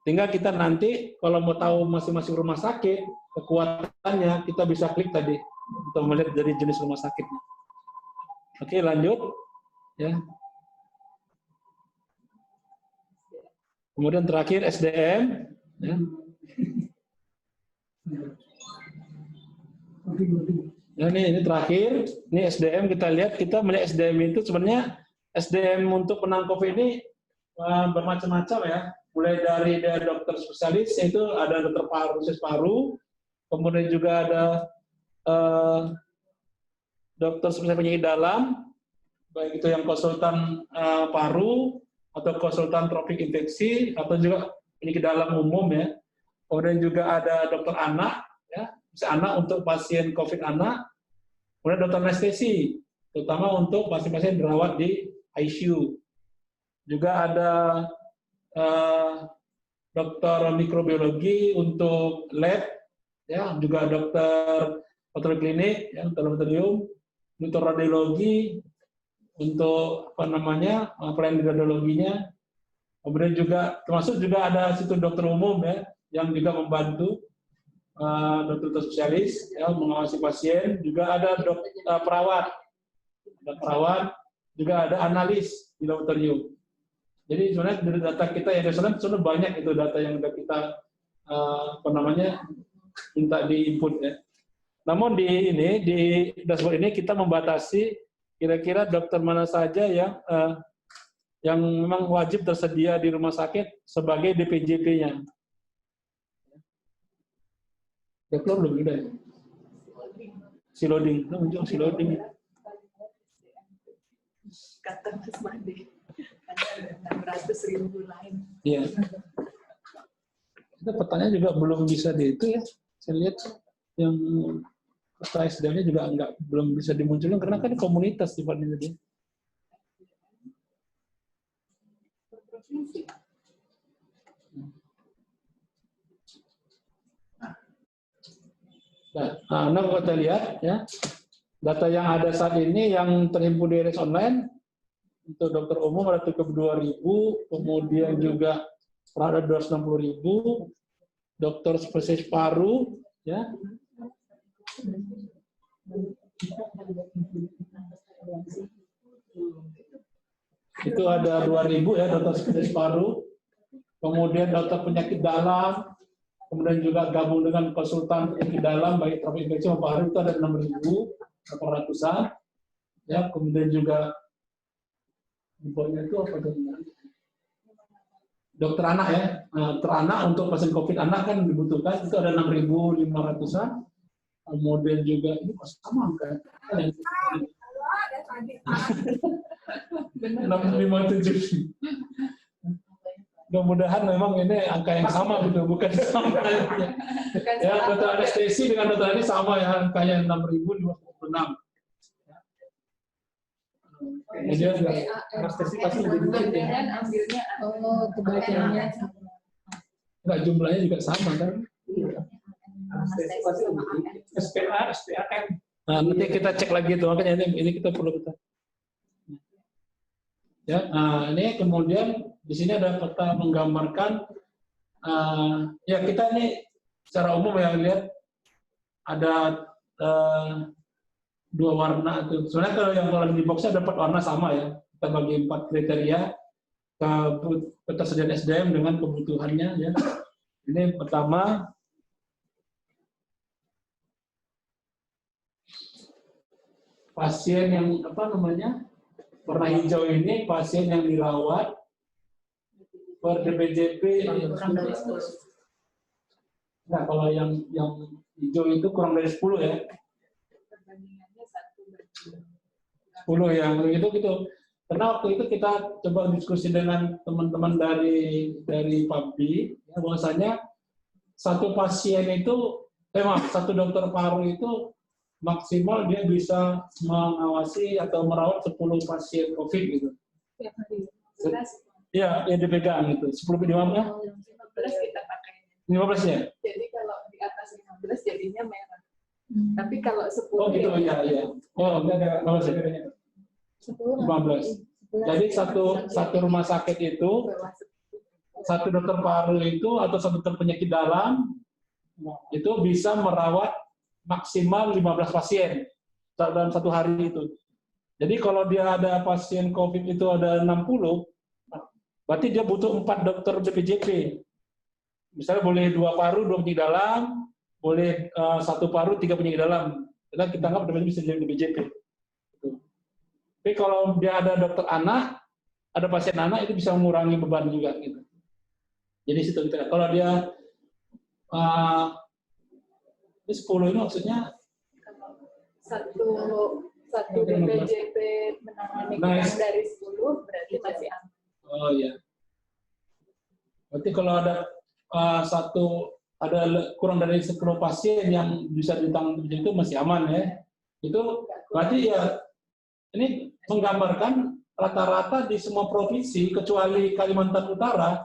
Tinggal kita nanti kalau mau tahu masing-masing rumah sakit kekuatannya, kita bisa klik tadi untuk melihat dari jenis rumah sakitnya. Oke, lanjut ya. Kemudian terakhir SDM. Ya. Nah, ini terakhir, ini SDM kita lihat, kita melihat SDM itu sebenarnya SDM untuk penanganan COVID ini bermacam-macam ya. Mulai dari dokter spesialis, yaitu ada dokter paru, kemudian juga ada dokter spesialis penyakit dalam, baik itu yang konsultan paru, atau konsultan tropik infeksi, atau juga penyakit dalam umum ya. Kemudian juga ada dokter anak, ya, bisa anak untuk pasien COVID anak. Kemudian dokter anestesi, terutama untuk pasien-pasien dirawat di ICU. Juga ada dokter mikrobiologi untuk lab, ya, juga dokter klinik, ya, laboratorium, dokter radiologi untuk apa namanya pelayanan radiologinya. Kemudian juga termasuk juga ada situ dokter umum ya yang juga membantu dokter spesialis ya mengawasi pasien. Juga ada perawat, juga ada analis di laboratorium. Jadi sebenarnya dari data kita yang sudah banyak itu data yang sudah kita apa namanya minta di input ya. Namun di dashboard ini kita membatasi kira-kira dokter mana saja yang memang wajib tersedia di rumah sakit sebagai DPJP-nya. Deklor belum ada ya? Siloding, muncul siloding.
Kata Mas Made, ada 600.000 lain.
Iya. Kita pertanyaan juga belum bisa di itu ya. Saya lihat yang peta SDM-nya juga belum bisa dimunculkan karena kan komunitas sifatnya dia. Nah, kita lihat ya. Data yang ada saat ini yang terhimpun di RS Online, untuk dokter umum ada 32.000, kemudian juga ada 260.000, dokter spesialis paru, ya. Itu ada 2.000 ya dokter spesialis paru, kemudian dokter penyakit dalam, kemudian juga gabung dengan konsultan penyakit dalam, baik tropik infeksi maupun paru itu ada 6.800-an, ya. Kemudian juga di bawahnya itu apa dokter anak ya, dokter anak untuk pasien COVID anak kan dibutuhkan itu ada 6.500-an, kemudian juga ini masih sama kan? 657. Mudah-mudahan memang ini angka yang sama gitu, bukan sama. Ya, dokter anestesi dengan dokter ini sama ya, angkanya 6.056. Kemudian anestesi pasti lebih dikit ya.
Kebagiannya
Enggak, jumlahnya juga sama kan?
SPA, SPAM.
Nah, nanti kita cek lagi itu, makanya ini kita perlu kita. Ya, nah ini kemudian di sini ada peta menggambarkan, ya kita ini secara umum ya lihat ada 2 warna itu. Sebenarnya kalau yang di boxnya dapat warna sama ya. Kita bagi 4 kriteria ketersediaan SDM dengan kebutuhannya ya. Ini pertama pasien yang warna hijau ini pasien yang dirawat per DPJP. Nah, kalau yang hijau itu kurang dari 10 ya. 10 yang itu gitu. Karena waktu itu kita coba diskusi dengan teman-teman dari PABDI, ya, bahwasanya satu pasien itu, satu dokter paru itu maksimal dia bisa mengawasi atau merawat 10 pasien COVID gitu. Iya, yang dipegang gitu. 10 di mana?
15 kita pakai.
15 ya?
Jadi kalau di atas 15 jadinya merah. Tapi kalau 10
Oh gitu, iya. Oh, enggak ada 15. Jadi satu rumah sakit itu, satu dokter paru itu atau satu dokter penyakit dalam itu bisa merawat maksimal 15 pasien dalam satu hari itu. Jadi kalau dia ada pasien COVID itu ada 60, berarti dia butuh 4 dokter BPJP. Misalnya boleh 2 paru, 2 penyakit dalam, boleh 1 paru, 3 penyakit dalam. Kita anggap bisa jadi BPJP. Tapi kalau dia ada dokter anak, ada pasien anak, itu bisa mengurangi beban juga gitu. Jadi situ kita. Kalau dia ini 10 ini maksudnya
satu BPJP menangani kurang dari 10 berarti masih aman.
Oh iya. Berarti kalau ada ada kurang dari 10 pasien yang bisa ditangani itu masih aman ya. Itu berarti ya ini menggambarkan rata-rata di semua provinsi kecuali Kalimantan Utara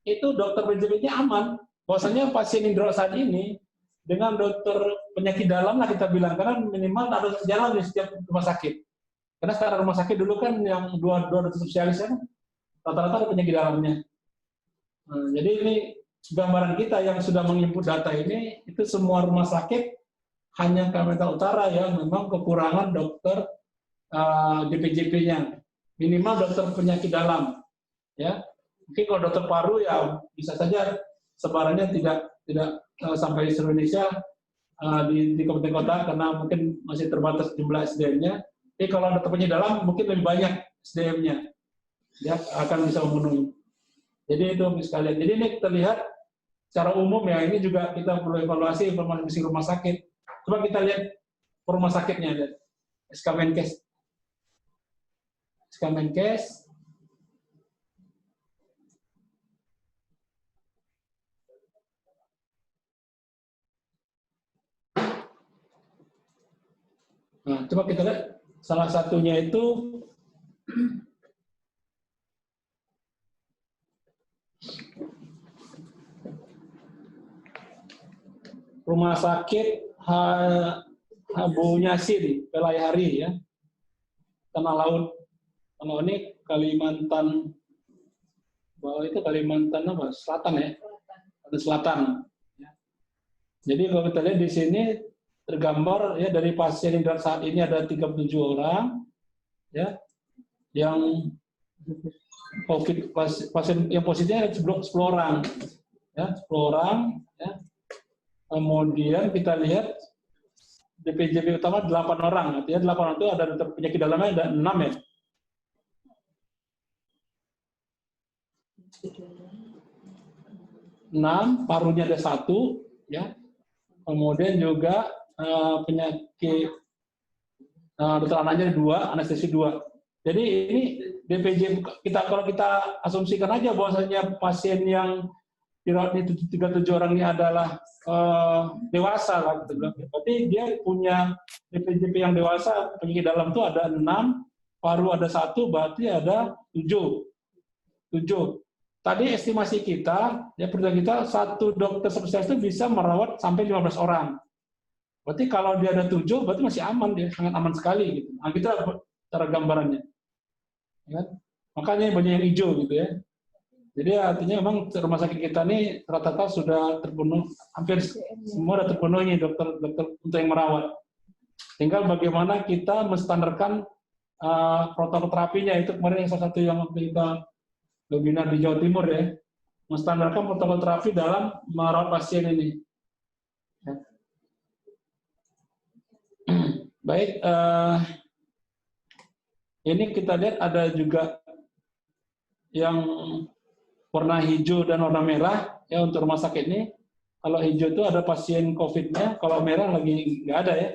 itu dokter BPJP-nya aman. Bahwasanya pasien yang dirawat saat ini dengan dokter penyakit dalam lah kita bilang, karena minimal ada jalan di setiap rumah sakit. Karena sekarang rumah sakit dulu kan yang 200 spesialis kan rata-rata ada penyakit dalamnya. Nah, jadi ini gambaran kita yang sudah menginput data ini, itu semua rumah sakit hanya Kalimantan Utara yang memang kekurangan dokter DPJP-nya, minimal dokter penyakit dalam. Ya, mungkin kalau dokter paru ya bisa saja sebarannya tidak sampai di seluruh Indonesia di kabupaten kota karena mungkin masih terbatas jumlah SDM-nya. Tapi kalau dokter penyakit dalam mungkin lebih banyak SDM-nya, ya akan bisa memenuhi. Jadi itu sekalian. Jadi ini kita lihat secara umum ya, ini juga kita perlu evaluasi informasi rumah sakit. Coba kita lihat rumah sakitnya, lihat SK Menkes. Nah, coba kita lihat salah satunya itu rumah sakit Abu Nyasin, Pelayhari ya. Tanah Laut. Kalau ini Kalimantan bawah itu Kalimantan apa? Selatan ya. Selatan. Ya. Jadi kalau kita lihat di sini tergambar ya dari pasien yang saat ini ada 37 orang ya yang COVID pasien yang positifnya ada 10 orang ya 10 orang ya. Kemudian kita lihat DPJP utama 8 orang, artinya 8 orang itu ada penyakit dalamnya ada 6 ya. Parunya ada 1 ya. Kemudian juga penyakit dokter anaknya ada 2, anestesi 2. Jadi ini DPJ kalau kita asumsikan aja bahwasanya pasien yang dirawat itu 37 orang ini adalah dewasa lah gitu bilang. Berarti dia punya DPJP yang dewasa penyakit dalam itu ada 6, paru ada 1, berarti ada 7. Tadi estimasi kita, ya perkiraan kita satu dokter spesialis itu bisa merawat sampai 15 orang. Berarti kalau dia ada 7, berarti masih aman, dia sangat aman sekali gitu. Nah, kita cara gambarannya. Ya. Makanya banyak yang hijau gitu ya. Jadi artinya memang rumah sakit kita ini rata-rata sudah terpenuh, hampir semua sudah terpenuhi dokter untuk yang merawat. Tinggal bagaimana kita menstandarkan protokol terapinya, itu kemarin yang salah satu yang kita webinar di Jawa Timur ya, menstandarkan protokol terapi dalam merawat pasien ini. Ya. Baik, ini kita lihat ada juga yang warna hijau dan warna merah ya untuk rumah sakit ini. Kalau hijau itu ada pasien COVID-nya, kalau merah lagi nggak ada ya.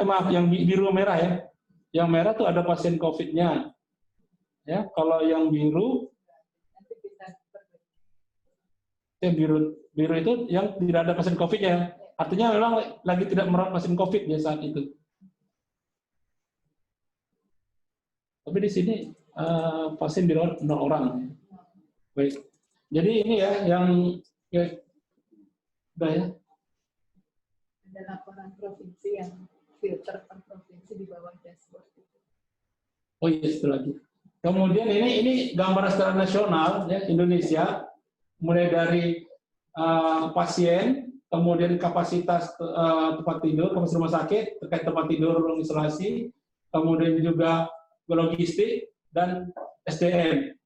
Maaf, yang biru merah ya. Yang merah tuh ada pasien COVID-nya. Ya, kalau yang biru itu yang tidak ada pasien COVID-nya. Artinya memang lagi tidak merawat pasien COVID ya saat itu. Tapi di sini pasien dirawat 0 orang. Baik. Jadi ini ya yang udah ya.
Ada laporan provinsi yang filter per provinsi di bawah dashboard itu.
Oh iya, itu lagi. Kemudian ini gambar secara nasional ya Indonesia, mulai dari pasien, kemudian kapasitas tempat tidur, kapasitas rumah sakit terkait tempat tidur, ruang isolasi, kemudian juga logistik dan SDM.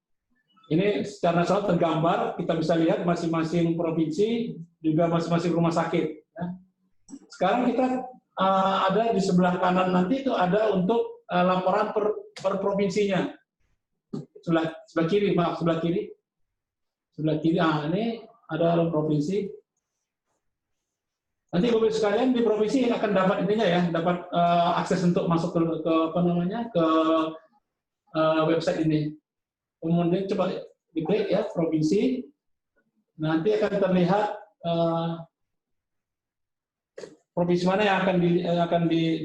Ini secara nasional tergambar, kita bisa lihat masing-masing provinsi juga masing-masing rumah sakit. Ya. Sekarang kita ada di sebelah kanan nanti itu ada untuk laporan per provinsinya. Sebelah kiri, maaf sebelah kiri. Ini ada provinsi. Nanti Bapak sekalian di provinsi akan dapat ininya ya, dapat akses untuk masuk ke apa namanya ke website ini. Kemudian coba diklik ya provinsi. Nanti akan terlihat provinsi mana yang akan di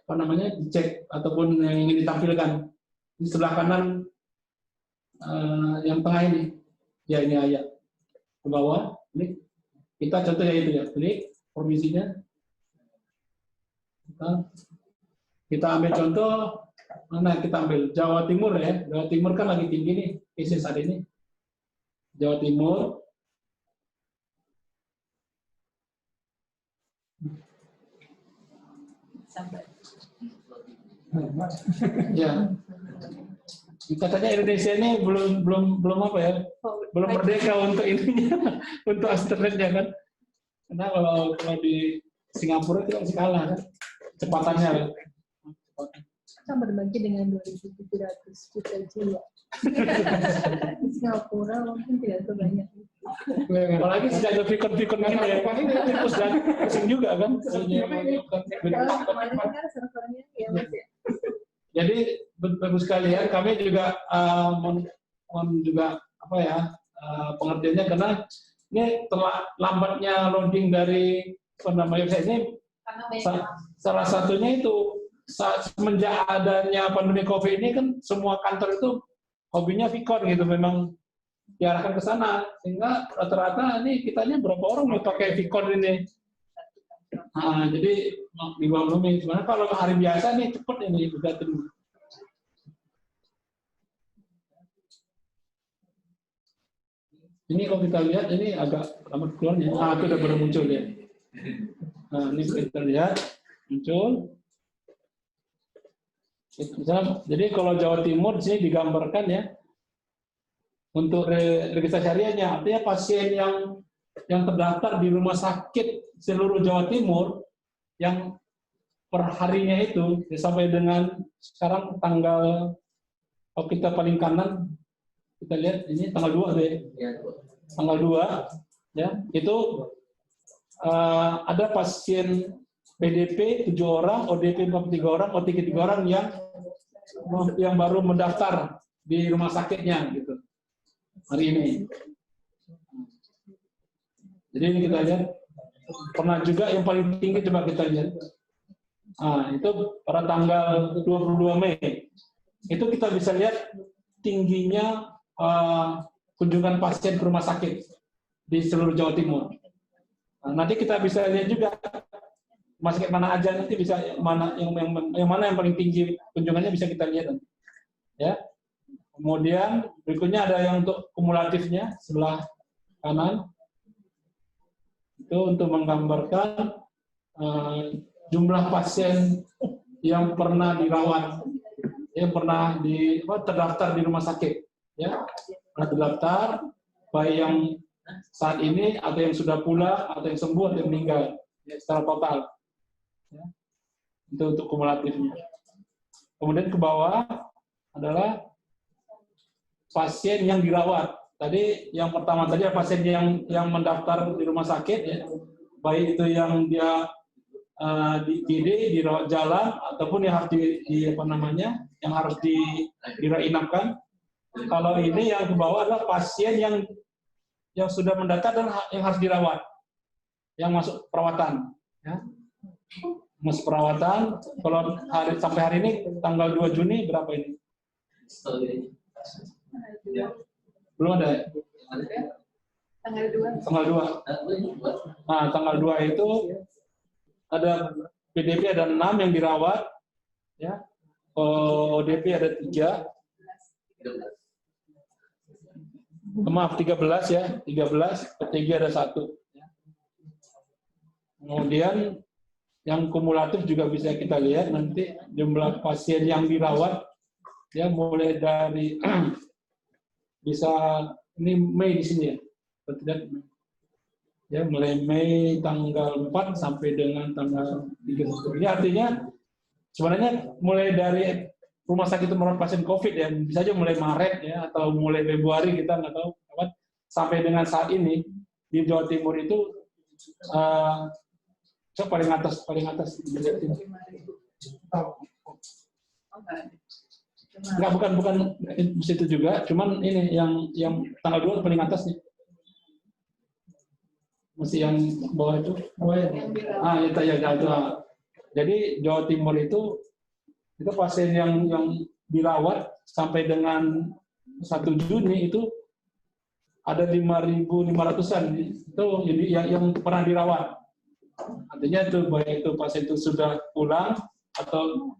apa namanya dicek ataupun yang ingin ditampilkan. Di sebelah kanan yang tengah ini, ya ini ayat ke bawah. Ini kita contohnya itu ya, klik provinsinya. Kita ambil contoh mana kita ambil Jawa Timur ya. Jawa Timur kan lagi tinggi nih isi saat ini. Jawa Timur. Ya. Katanya Indonesia ini belum apa ya? Belum merdeka untuk ininya, untuk internetnya kan. Karena kalau di Singapura itu masih kalah kan kecepatannya.
Kita berbagi dengan 2.700 juta jiwa. Di Singapura mungkin tidak sebanyak itu.
Apalagi sudah ada pikon-pikon gini ya, terus dan pusing juga kan.
Kemarin kan servernya ya Mas ya.
Jadi bagus sekalian, kami juga mohon juga apa ya pengertiannya karena ini telah lambatnya loading dari website ini. Salah satunya itu semenjak adanya pandemi COVID ini kan semua kantor itu hobinya Vicon gitu, memang diarahkan ke sana, sehingga rata-rata ini kitanya berapa orang mau pakai Vicon ini. Nah, jadi dimaklumi. Sebenarnya kalau hari biasa nih cepet ini udah terima. Ini kalau kita lihat ini agak lama keluarnya. Itu udah baru muncul ya. Nah, ini kita lihat muncul. Jadi kalau Jawa Timur di sini digambarkan ya untuk registrasi hariannya, artinya pasien yang terdaftar di rumah sakit seluruh Jawa Timur yang per harinya itu sampai dengan sekarang tanggal, kalau kita paling kanan kita lihat ini tanggal 2 deh. Tanggal 2 ya, itu ada pasien PDP 7 orang, ODP 43 orang, OTG 3 orang yang baru mendaftar di rumah sakitnya gitu hari ini. Jadi ini kita lihat pernah juga yang paling tinggi, coba kita lihat. Itu pada tanggal 22 Mei. Itu kita bisa lihat tingginya kunjungan pasien ke rumah sakit di seluruh Jawa Timur. Nanti kita bisa lihat juga rumah sakit mana aja, nanti bisa mana yang paling tinggi kunjungannya bisa kita lihat nanti. Ya. Kemudian berikutnya ada yang untuk kumulatifnya sebelah kanan. Itu untuk menggambarkan jumlah pasien yang pernah dirawat, yang pernah terdaftar di rumah sakit, ya, pernah terdaftar, baik yang saat ini atau yang sudah pulang atau yang sembuh atau yang meninggal, ya, secara total. Ya. Itu untuk kumulatifnya. Kemudian ke bawah adalah pasien yang dirawat. Tadi yang pertama tadi pasien yang mendaftar di rumah sakit, ya, baik itu yang dia dirawat jalan ataupun yang harus yang harus diinapkan. Kalau ini yang ke bawah adalah pasien yang sudah mendaftar dan yang harus dirawat, yang masuk perawatan. Ya. Masuk perawatan. Kalau sampai hari ini tanggal 2 Juni berapa ini? Belum ada.
Tanggal 2.
Tanggal 2. Nah, tanggal 2 itu ada PDP ada 6 yang dirawat, ya. ODP ada 3. Maaf, 13 ya, 13. OTG ada 1. Kemudian yang kumulatif juga bisa kita lihat nanti jumlah pasien yang dirawat, ya, mulai dari bisa ini Mei di sini ya, tidak, ya, mulai Mei tanggal 4 sampai dengan tanggal 31. Ini artinya sebenarnya mulai dari rumah sakit itu merawat pasien COVID ya, bisa aja mulai Maret ya atau mulai Februari, kita nggak tahu kapan, sampai dengan saat ini di Jawa Timur itu paling atas Enggak, bukan di situ juga, cuman ini yang tanggal 2 paling atas nih. Masih yang bawah itu. Itu. Jadi Jawa Timur itu pasien yang dirawat sampai dengan 1 Juni itu ada 5.500-an itu yang pernah dirawat. Artinya itu baik itu pasien itu sudah pulang atau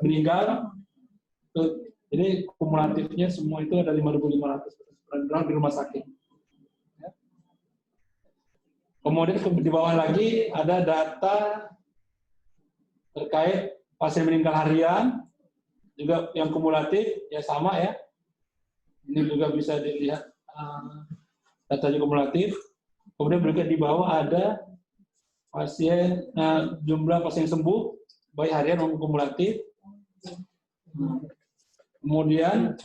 meninggal. Jadi kumulatifnya semua itu ada 5.500 di rumah sakit. Kemudian di bawah lagi ada data terkait pasien meninggal harian, juga yang kumulatif, ya sama ya. Ini juga bisa dilihat datanya kumulatif. Kemudian berikutnya di bawah ada pasien jumlah pasien sembuh, baik harian maupun kumulatif. Kemudian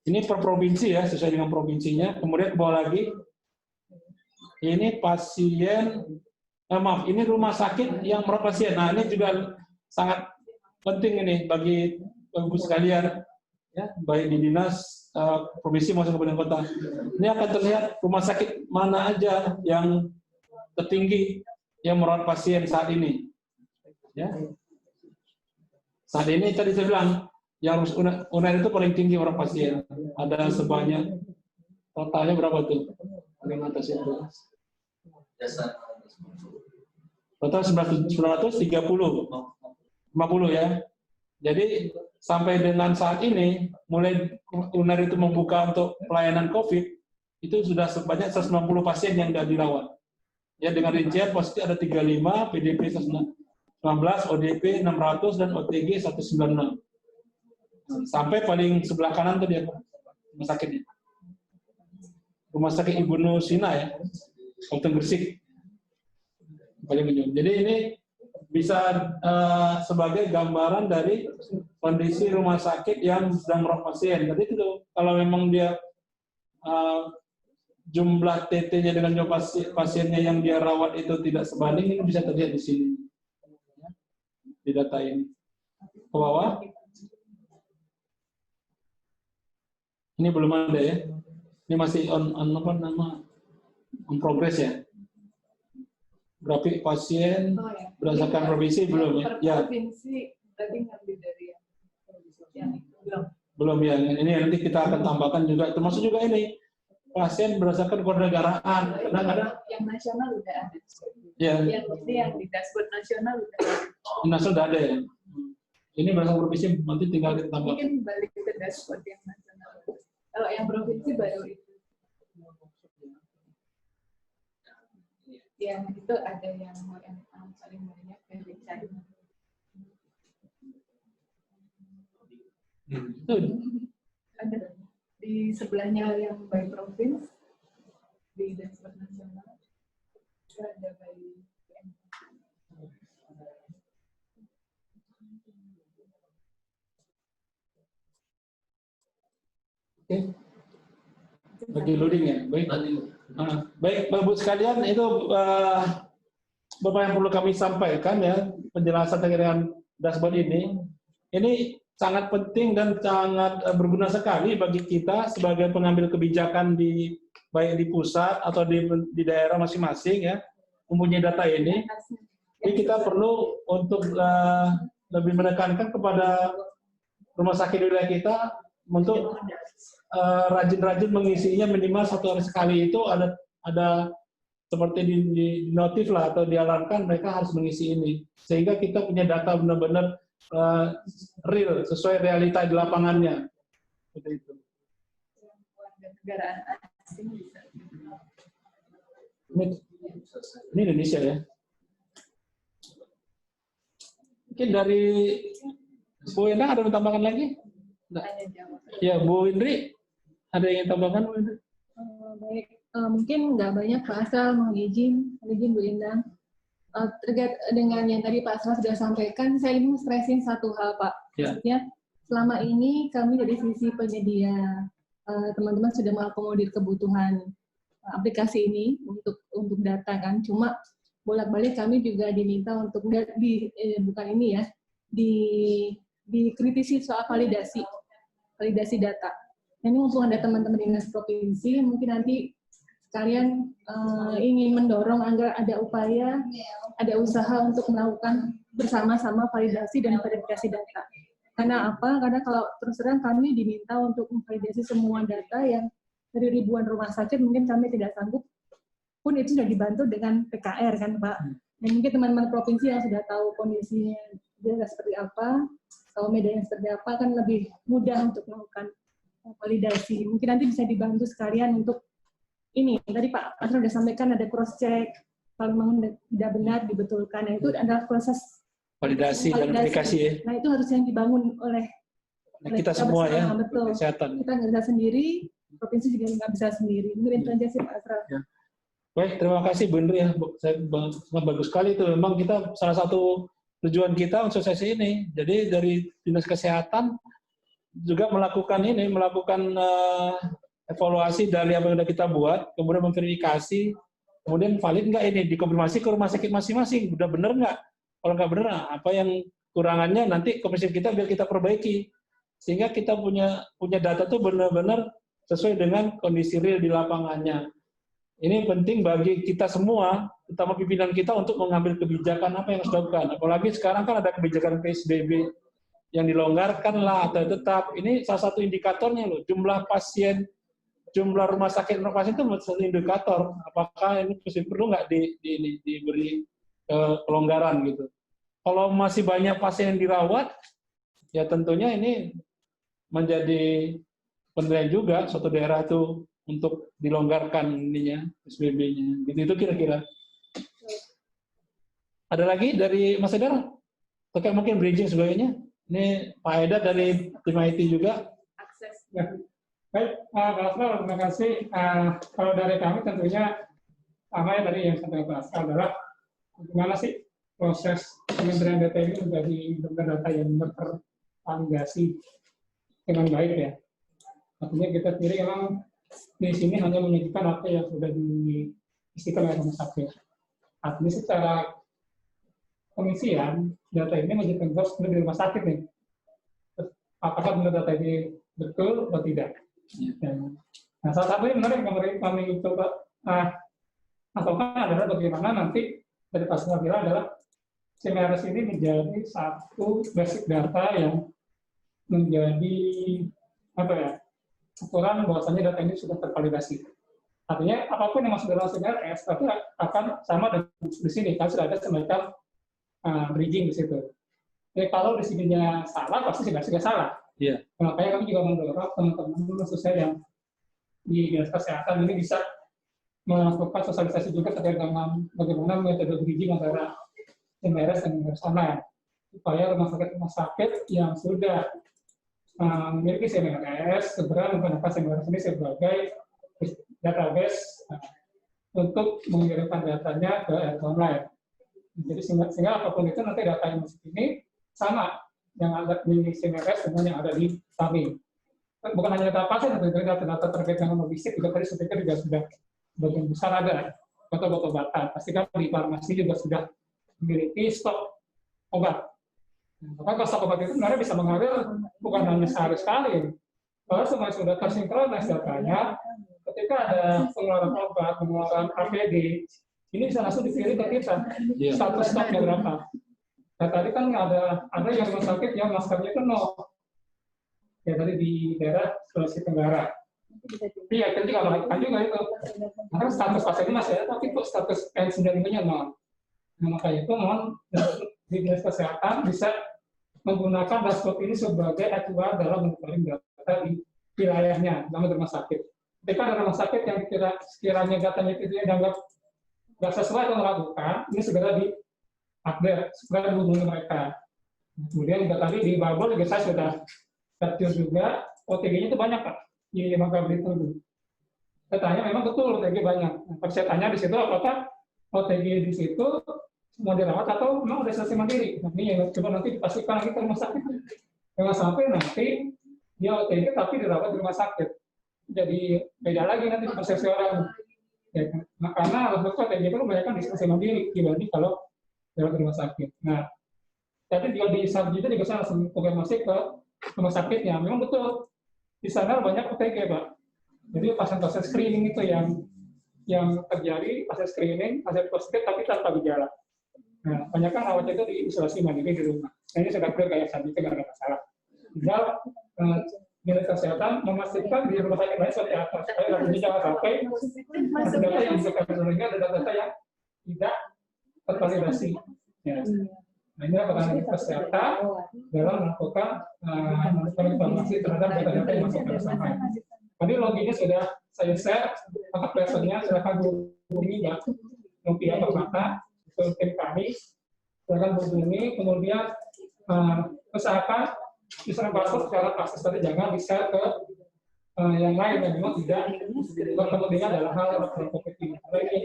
ini per provinsi ya, sesuai dengan provinsinya. Kemudian ke bawah lagi, ini pasien, ini rumah sakit yang merawat pasien. Nah, ini juga sangat penting ini bagi Ibu sekalian, ya, baik di dinas provinsi maupun kabupaten kota. Ini akan terlihat rumah sakit mana aja yang tertinggi yang merawat pasien saat ini. Ya. Saat ini tadi saya bilang, yang UNER itu paling tinggi orang pasien, ada sebanyak Totalnya berapa tuh? Paling atas itu. Total 930, 50 ya. Jadi sampai dengan saat ini, mulai UNER itu membuka untuk pelayanan COVID, itu sudah sebanyak 190 pasien yang sudah dirawat. Ya, dengan rincian positif ada 35, PDP 119, ODP 600, dan OTG 196. Sampai paling sebelah kanan tuh dia rumah sakitnya. Rumah sakit Ibnu Sina ya, Kabupaten Gresik. Paling ujung. Jadi ini bisa sebagai gambaran dari kondisi rumah sakit yang sedang merawat pasien. Jadi itu kalau memang dia jumlah TT-nya dengan jumlah pasiennya yang dia rawat itu tidak sebanding, ini bisa terlihat di sini. Di data ini. Ke bawah. Ini belum ada ya. Ini masih on progress ya. Grafik pasien berdasarkan provinsi belum ya? Ya.
Provinsi tadi ngambil dari yang
belum ya. Ini nanti kita akan tambahkan juga. Termasuk juga ini pasien berdasarkan kewarganegaraan. Kadang-kadang
yang nasional udah ada.
Ya.
Yang ini yang di dashboard nasional udah ada.
Nasional udah ada ya. Ini berdasarkan provinsi nanti tinggal kita tambah.
Mungkin balik ke dashboard yang nasional. Kalau yang provinsi baru itu. Yang itu ada yang paling banyak dari China. Ada di sebelahnya yang by province di dashboard nasional itu ada by
Oke. Lagi loading ya, baik. Baik, Bapak-Ibu sekalian, itu beberapa yang perlu kami sampaikan ya, penjelasan terkait dengan dashboard ini. Ini sangat penting dan sangat berguna sekali bagi kita sebagai pengambil kebijakan baik di pusat atau di daerah masing-masing ya, mempunyai data ini. Jadi kita perlu untuk lebih menekankan kepada rumah sakit di wilayah kita untuk rajin-rajin mengisinya minimal 1 hari sekali. Itu ada seperti di notif lah atau dialarmkan mereka harus mengisi ini sehingga kita punya data benar-benar real sesuai realita di lapangannya. Seperti itu.
Negaraan asing bisa.
Ini Indonesia ya. Mungkin dari Bu Endang ada yang tambahkan lagi? Ya, Bu Indri, ada yang tambahkan, Bu Indri?
Baik, mungkin nggak banyak Pak Asral, mohon izin Bu Endang. Terkait dengan yang tadi Pak Asral sudah sampaikan, saya ingin stressing satu hal Pak. Maksudnya, selama ini kami dari sisi penyedia, teman-teman sudah mengakomodir kebutuhan aplikasi ini untuk data kan. Cuma bolak-balik kami juga diminta untuk bukan ini ya, dikritisi soal validasi data. Ini mumpung ada teman-teman dinas provinsi, mungkin nanti kalian ingin mendorong agar ada upaya, ada usaha untuk melakukan bersama-sama validasi dan verifikasi data. Karena apa? Karena kalau terus terang kami diminta untuk memvalidasi semua data yang dari ribuan rumah sakit, mungkin kami tidak sanggup, pun itu sudah dibantu dengan PKR kan Pak. Dan mungkin teman-teman provinsi yang sudah tahu kondisinya dia seperti apa, tahu medianya seperti apa, kan lebih mudah untuk melakukan validasi. Mungkin nanti bisa dibantu sekalian untuk ini. Tadi Pak Asra sudah sampaikan ada cross check, kalau memang tidak benar dibetulkan. Nah, itu adalah proses
validasi dan verifikasi ya.
Nah, itu harus yang dibangun oleh
kita semua ya.
Betul.
Kesehatan.
Kita nggak bisa sendiri, provinsi juga nggak bisa sendiri. Mungkin itu aja sih Pak Asra.
Ya. Baik, terima kasih Bu Indri ya. Sangat bagus sekali itu. Memang kita salah satu tujuan kita untuk sesi ini. Jadi dari Dinas Kesehatan juga melakukan evaluasi dari apa yang sudah kita buat, kemudian memverifikasi, kemudian valid nggak ini, dikonfirmasi ke rumah sakit masing-masing, udah bener nggak? Kalau nggak bener, apa yang kurangannya nanti komisi kita biar kita perbaiki, sehingga kita punya data tuh benar-benar sesuai dengan kondisi real di lapangannya. Ini penting bagi kita semua, terutama pimpinan kita untuk mengambil kebijakan apa yang harus dilakukan. Apalagi sekarang kan ada kebijakan PSBB yang dilonggarkan lah atau tetap. Ini salah satu indikatornya loh, jumlah pasien jumlah rumah sakit inovasi itu satu indikator apakah ini masih perlu nggak diberi kelonggaran gitu. Kalau masih banyak pasien yang dirawat, ya tentunya ini menjadi penilaian juga suatu daerah itu untuk dilonggarkan ininya PSBB-nya. Gitu itu kira-kira. Ada lagi dari Mas Edar? Oke, mungkin bridging sebagainya. Ini Pak Haidar dari tim IT juga.
Akses.
Ya. Baik, Pak Asrul, terima kasih. Kalau dari kami tentunya sama ya tadi yang sampai Pak Asrul adalah bagaimana sih proses Kementerian Data ini menjadi data yang tervalidasi dengan baik ya. Artinya kita sendiri memang di sini hanya menyajikan apa yang sudah diisikan oleh rumah sakit. Artinya secara pengisian data ini menjadi terus di rumah sakit nih. Apakah benar data ini betul atau tidak? Dan, nah, salah satu yang menarik yang kami coba masukkan adalah bagaimana nanti dari Pak Asrul bilang adalah CMRS ini menjadi satu basic data yang menjadi apa ya ukuran bahwasanya data ini sudah tervalidasi. Artinya apapun yang masuk dalam CMRS tapi akan sama dengan di sini kan sudah ada semacam bridging di situ. Jadi kalau di sininya salah pasti juga salah.
Iya.
Makanya kami juga mendorong teman-teman khususnya yang di dinas kesehatan ini bisa melakukan sosialisasi juga terkait dengan bagaimana metode bridging antara CMRS dan CMRS online supaya rumah sakit yang sudah memiliki CMRS segera menggunakan CMRS ini sebagai database untuk mengirimkan datanya ke online. Jadi sehingga apapun itu nanti data yang masuk ini sama yang ada di CMRS dengan yang ada di kami. Bukan hanya data pasien, tapi data terkait dengan logistik juga tadi seperti juga sudah sebagian besar ada obat-obatan. Pasti kan di farmasi juga sudah memiliki stok obat. Maka kalau stok obat itu sebenarnya bisa mengalir bukan hanya sehari sekali. Kalau semua sudah tersinkronis datanya, ketika ada pengeluaran obat, pengeluaran APD, ini bisa langsung dikirim ke kita. Status stoknya berapa? Nah, tadi kan ada yang rumah sakit yang maskernya itu 0. Ya tadi di daerah Sulawesi Tenggara. Iya, itu juga melakukan juga itu. Karena status pasiennya masih ada, tapi kok status N95-nya 0. Nah, maka itu mohon di dinas kesehatan bisa menggunakan dashboard ini sebagai acuan dalam monitoring data di wilayahnya dalam rumah sakit. Ketika ada rumah sakit yang sekiranya datanya itu dianggap nggak sesuai atau melakukan, ini segera di-update, segera dihubungi mereka. Kemudian juga tadi di Babel juga saya sudah terjun juga, OTG-nya itu banyak Pak, di Bangka Belitung. Katanya memang betul OTG banyak. Saya tanya di situ apakah OTG di situ mau dirawat atau memang udah selesai mandiri. Nah, ini yang coba nanti dipastikan lagi ke rumah sakit. Jangan sampai nanti dia OTG tapi dirawat di rumah sakit. Jadi beda lagi nanti persepsi orang. Ya, nah, karena alat OTG itu kebanyakan diselesai mandiri dibanding kalau dirawat di rumah sakit. Nah, tapi dia di saat itu juga saya langsung konfirmasi ke rumah sakitnya. Memang betul di sana banyak OTG Pak. Jadi pasien-pasien screening itu yang terjadi pasien screening, pasien positif tapi tanpa gejala. Nah, banyak kan rawatnya itu di isolasi mandiri di rumah. Nah, ini sudah clear kayak saat itu nggak ada masalah. Tinggal dinas kesehatan memastikan di rumah sakit lain seperti apa. Supaya nanti jangan sampai data yang disebutkan sebelumnya ada data yang tidak tervalidasi. Ya. Nah, ini adalah dinas kesehatan dalam melakukan informasi terhadap data-data yang masuk ke sana. Tadi loginya sudah saya share, kontak personnya silakan hubungi ya, pihak permata, tim kami, silakan hubungi, kemudian usahakan bisa password secara akses tadi jangan di-share ke yang lain yang memang tidak bertemu dengan dalam hal COVID ini. Ini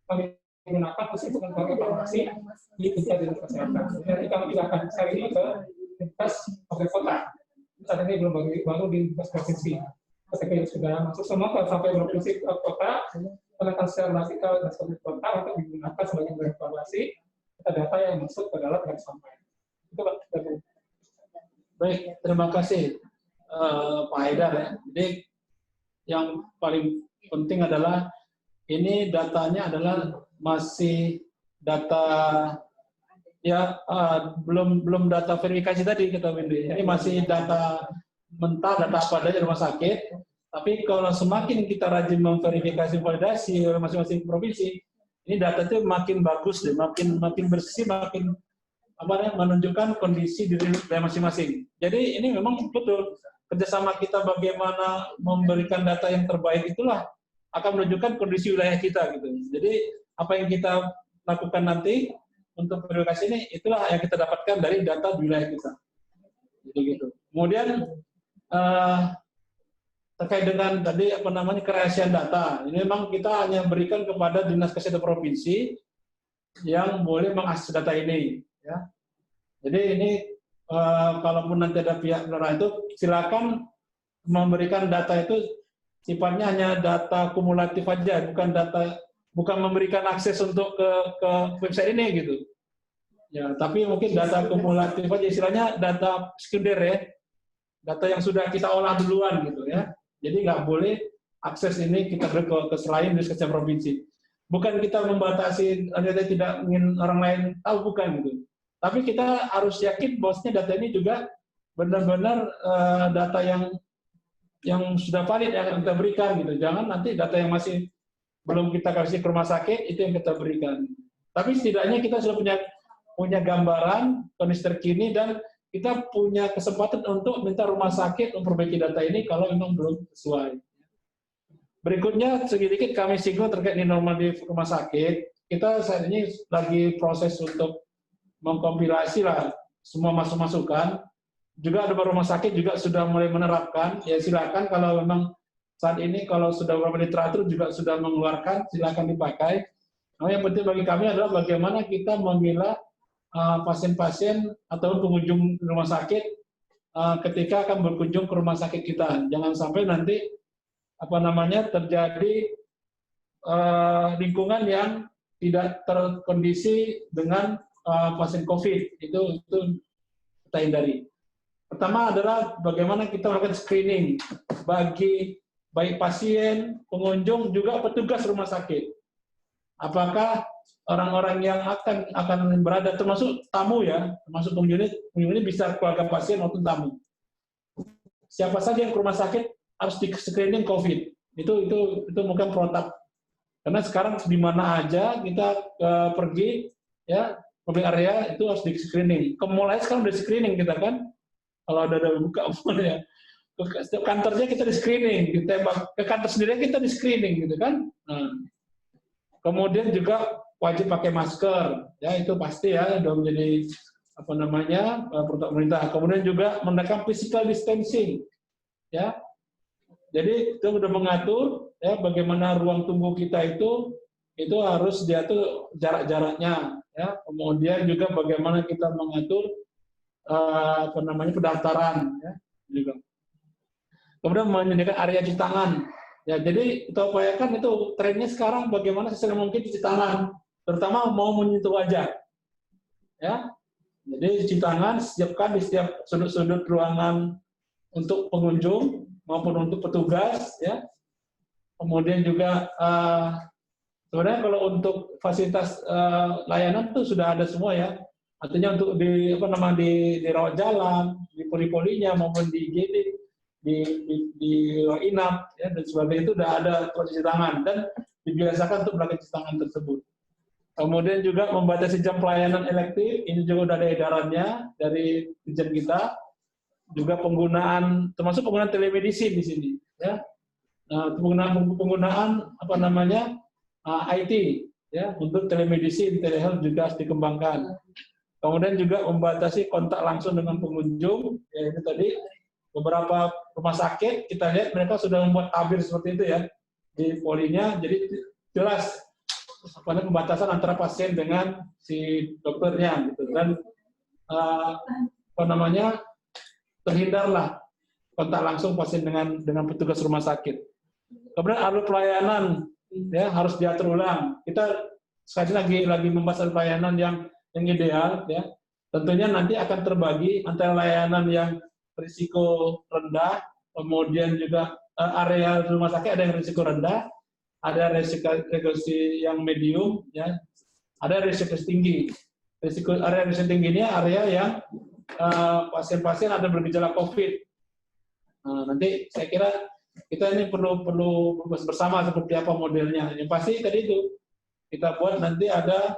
kami menggunakan khusus untuk informasi di tingkat dinas kesehatan. Nanti kami juga akan share ini ke dinas kota. Saat ini belum baru di dinas provinsi. Ketika sudah masuk semua sampai provinsi kota, kita akan share lagi ke dinas kota untuk digunakan sebagai evaluasi data yang masuk ke dalam garis sampai. Itu Pak.
Baik, terima kasih Pak Haidar ya. Jadi yang paling penting adalah ini datanya adalah masih data ya belum data verifikasi tadi kita Windy. Ini masih data mentah, data apa adanya rumah sakit. Tapi kalau semakin kita rajin memverifikasi validasi oleh masing-masing provinsi, ini data itu makin bagus deh, makin bersih, makin menunjukkan kondisi diri masing-masing. Jadi ini memang betul kerjasama kita bagaimana memberikan data yang terbaik itulah akan menunjukkan kondisi wilayah kita gitu. Jadi apa yang kita lakukan nanti untuk verifikasi ini itulah yang kita dapatkan dari data di wilayah kita. Gitu. Kemudian terkait dengan tadi kerahasiaan data, ini memang kita hanya berikan kepada Dinas Kesehatan Provinsi yang boleh mengakses data ini. Ya. Jadi ini kalaupun nanti ada pihak penerima itu silakan memberikan data itu sifatnya hanya data kumulatif aja, bukan memberikan akses untuk ke website ini gitu. Ya, tapi mungkin data kumulatif aja, istilahnya data sekunder ya, data yang sudah kita olah duluan gitu ya. Jadi nggak boleh akses ini kita beri ke selain Dinas Kesehatan Provinsi. Bukan kita membatasi, tidak ingin orang lain tahu, bukan gitu. Tapi kita harus yakin bahwasanya data ini juga benar-benar data yang sudah valid yang kita berikan gitu. Jangan nanti data yang masih belum kita kasih ke rumah sakit itu yang kita berikan. Tapi setidaknya kita sudah punya gambaran kondisi terkini dan kita punya kesempatan untuk minta rumah sakit memperbaiki data ini kalau memang belum sesuai. Berikutnya sedikit kami singgung terkait new normal di rumah sakit. Kita saat ini lagi proses untuk mengkompilasi lah semua masukan. Juga ada beberapa rumah sakit juga sudah mulai menerapkan. Ya silakan kalau memang saat ini kalau sudah beberapa literatur juga sudah mengeluarkan, silakan dipakai. Nah, yang penting bagi kami adalah bagaimana kita memilah pasien-pasien atau pengunjung rumah sakit ketika akan berkunjung ke rumah sakit kita. Jangan sampai nanti terjadi lingkungan yang tidak terkondisi dengan pasien COVID. Itu kita hindari. Pertama adalah bagaimana kita melakukan screening bagi baik pasien, pengunjung, juga petugas rumah sakit. Apakah orang-orang yang akan berada, termasuk tamu ya, termasuk pengunjung ini bisa keluarga pasien maupun tamu. Siapa saja yang ke rumah sakit harus di screening COVID. Itu mungkin protap. Karena sekarang di mana aja kita pergi ya, public area itu harus di screening. Mulai sekarang udah screening kita kan. Kalau ada buka ya. Ke kantornya kita di screening, ke kantor sendiri kita di screening gitu kan. Nah. Kemudian juga wajib pakai masker, ya itu pasti ya, sudah menjadi protokol pemerintah. Kemudian juga menekan physical distancing, ya. Jadi itu sudah mengatur ya bagaimana ruang tunggu kita itu harus diatur jarak-jaraknya, ya. Kemudian juga bagaimana kita mengatur pendaftaran, ya. Juga. Kemudian menyediakan area cuci tangan. Ya, jadi kita upayakan itu trennya sekarang bagaimana sesering mungkin cuci tangan, terutama mau menyentuh wajah. Ya, jadi cuci tangan siapkan di setiap sudut-sudut ruangan untuk pengunjung maupun untuk petugas. Ya, kemudian juga sebenarnya kalau untuk fasilitas layanan itu sudah ada semua ya. Artinya untuk di rawat jalan, di poli-polinya maupun di IGD. Di inap ya, dan sebagainya itu sudah ada cuci tangan dan dibiasakan untuk melakukan cuci tangan tersebut. Kemudian juga membatasi jam pelayanan elektif, ini juga sudah ada edarannya dari dirjen kita. Juga termasuk penggunaan telemedicine di sini, ya. Nah, penggunaan IT ya untuk telemedicine, telehealth juga harus dikembangkan. Kemudian juga membatasi kontak langsung dengan pengunjung, ya itu tadi. Beberapa rumah sakit kita lihat mereka sudah membuat tabir seperti itu ya di polinya, jadi jelas pembatasan antara pasien dengan si dokternya gitu, dan terhindarlah kontak langsung pasien dengan petugas rumah sakit. Kemudian alur pelayanan ya harus diatur ulang. Kita sekali lagi membahas alur pelayanan yang ideal ya. Tentunya nanti akan terbagi antara layanan yang risiko rendah, kemudian juga area rumah sakit ada yang risiko rendah, ada risiko yang medium, ya, ada risiko tinggi. Area risiko tinggi ini area yang pasien-pasien ada bergejala COVID. Nah, nanti saya kira kita ini perlu bersama seperti apa modelnya. Yang pasti tadi itu kita buat nanti ada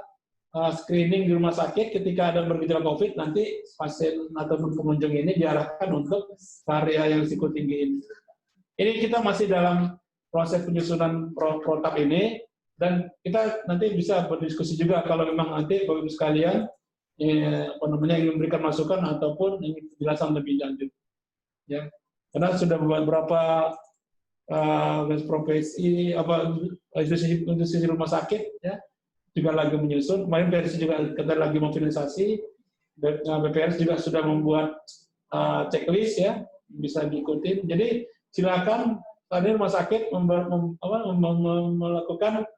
screening di rumah sakit ketika ada bergejala COVID, nanti pasien ataupun pengunjung ini diarahkan untuk area yang risiko tinggi ini. Ini kita masih dalam proses penyusunan protap ini, dan kita nanti bisa berdiskusi juga kalau memang nanti Bapak Ibu sekalian ingin memberikan masukan ataupun ingin penjelasan lebih lanjut. Ya, karena sudah beberapa profesi institusi rumah sakit ya juga lagi menyusun. Kemarin PRS juga kita lagi memfinalisasi. BPRS juga sudah membuat checklist ya, bisa diikuti. Jadi silakan tadi rumah sakit melakukan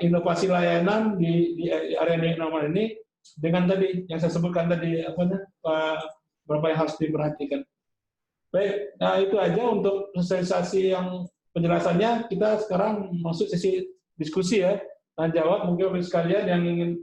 inovasi layanan di area normal ini dengan tadi yang saya sebutkan tadi beberapa yang harus diperhatikan. Baik, nah itu aja untuk sosialisasi yang penjelasannya. Kita sekarang masuk sesi diskusi ya, tanya jawab. Mungkin sekalian yang ingin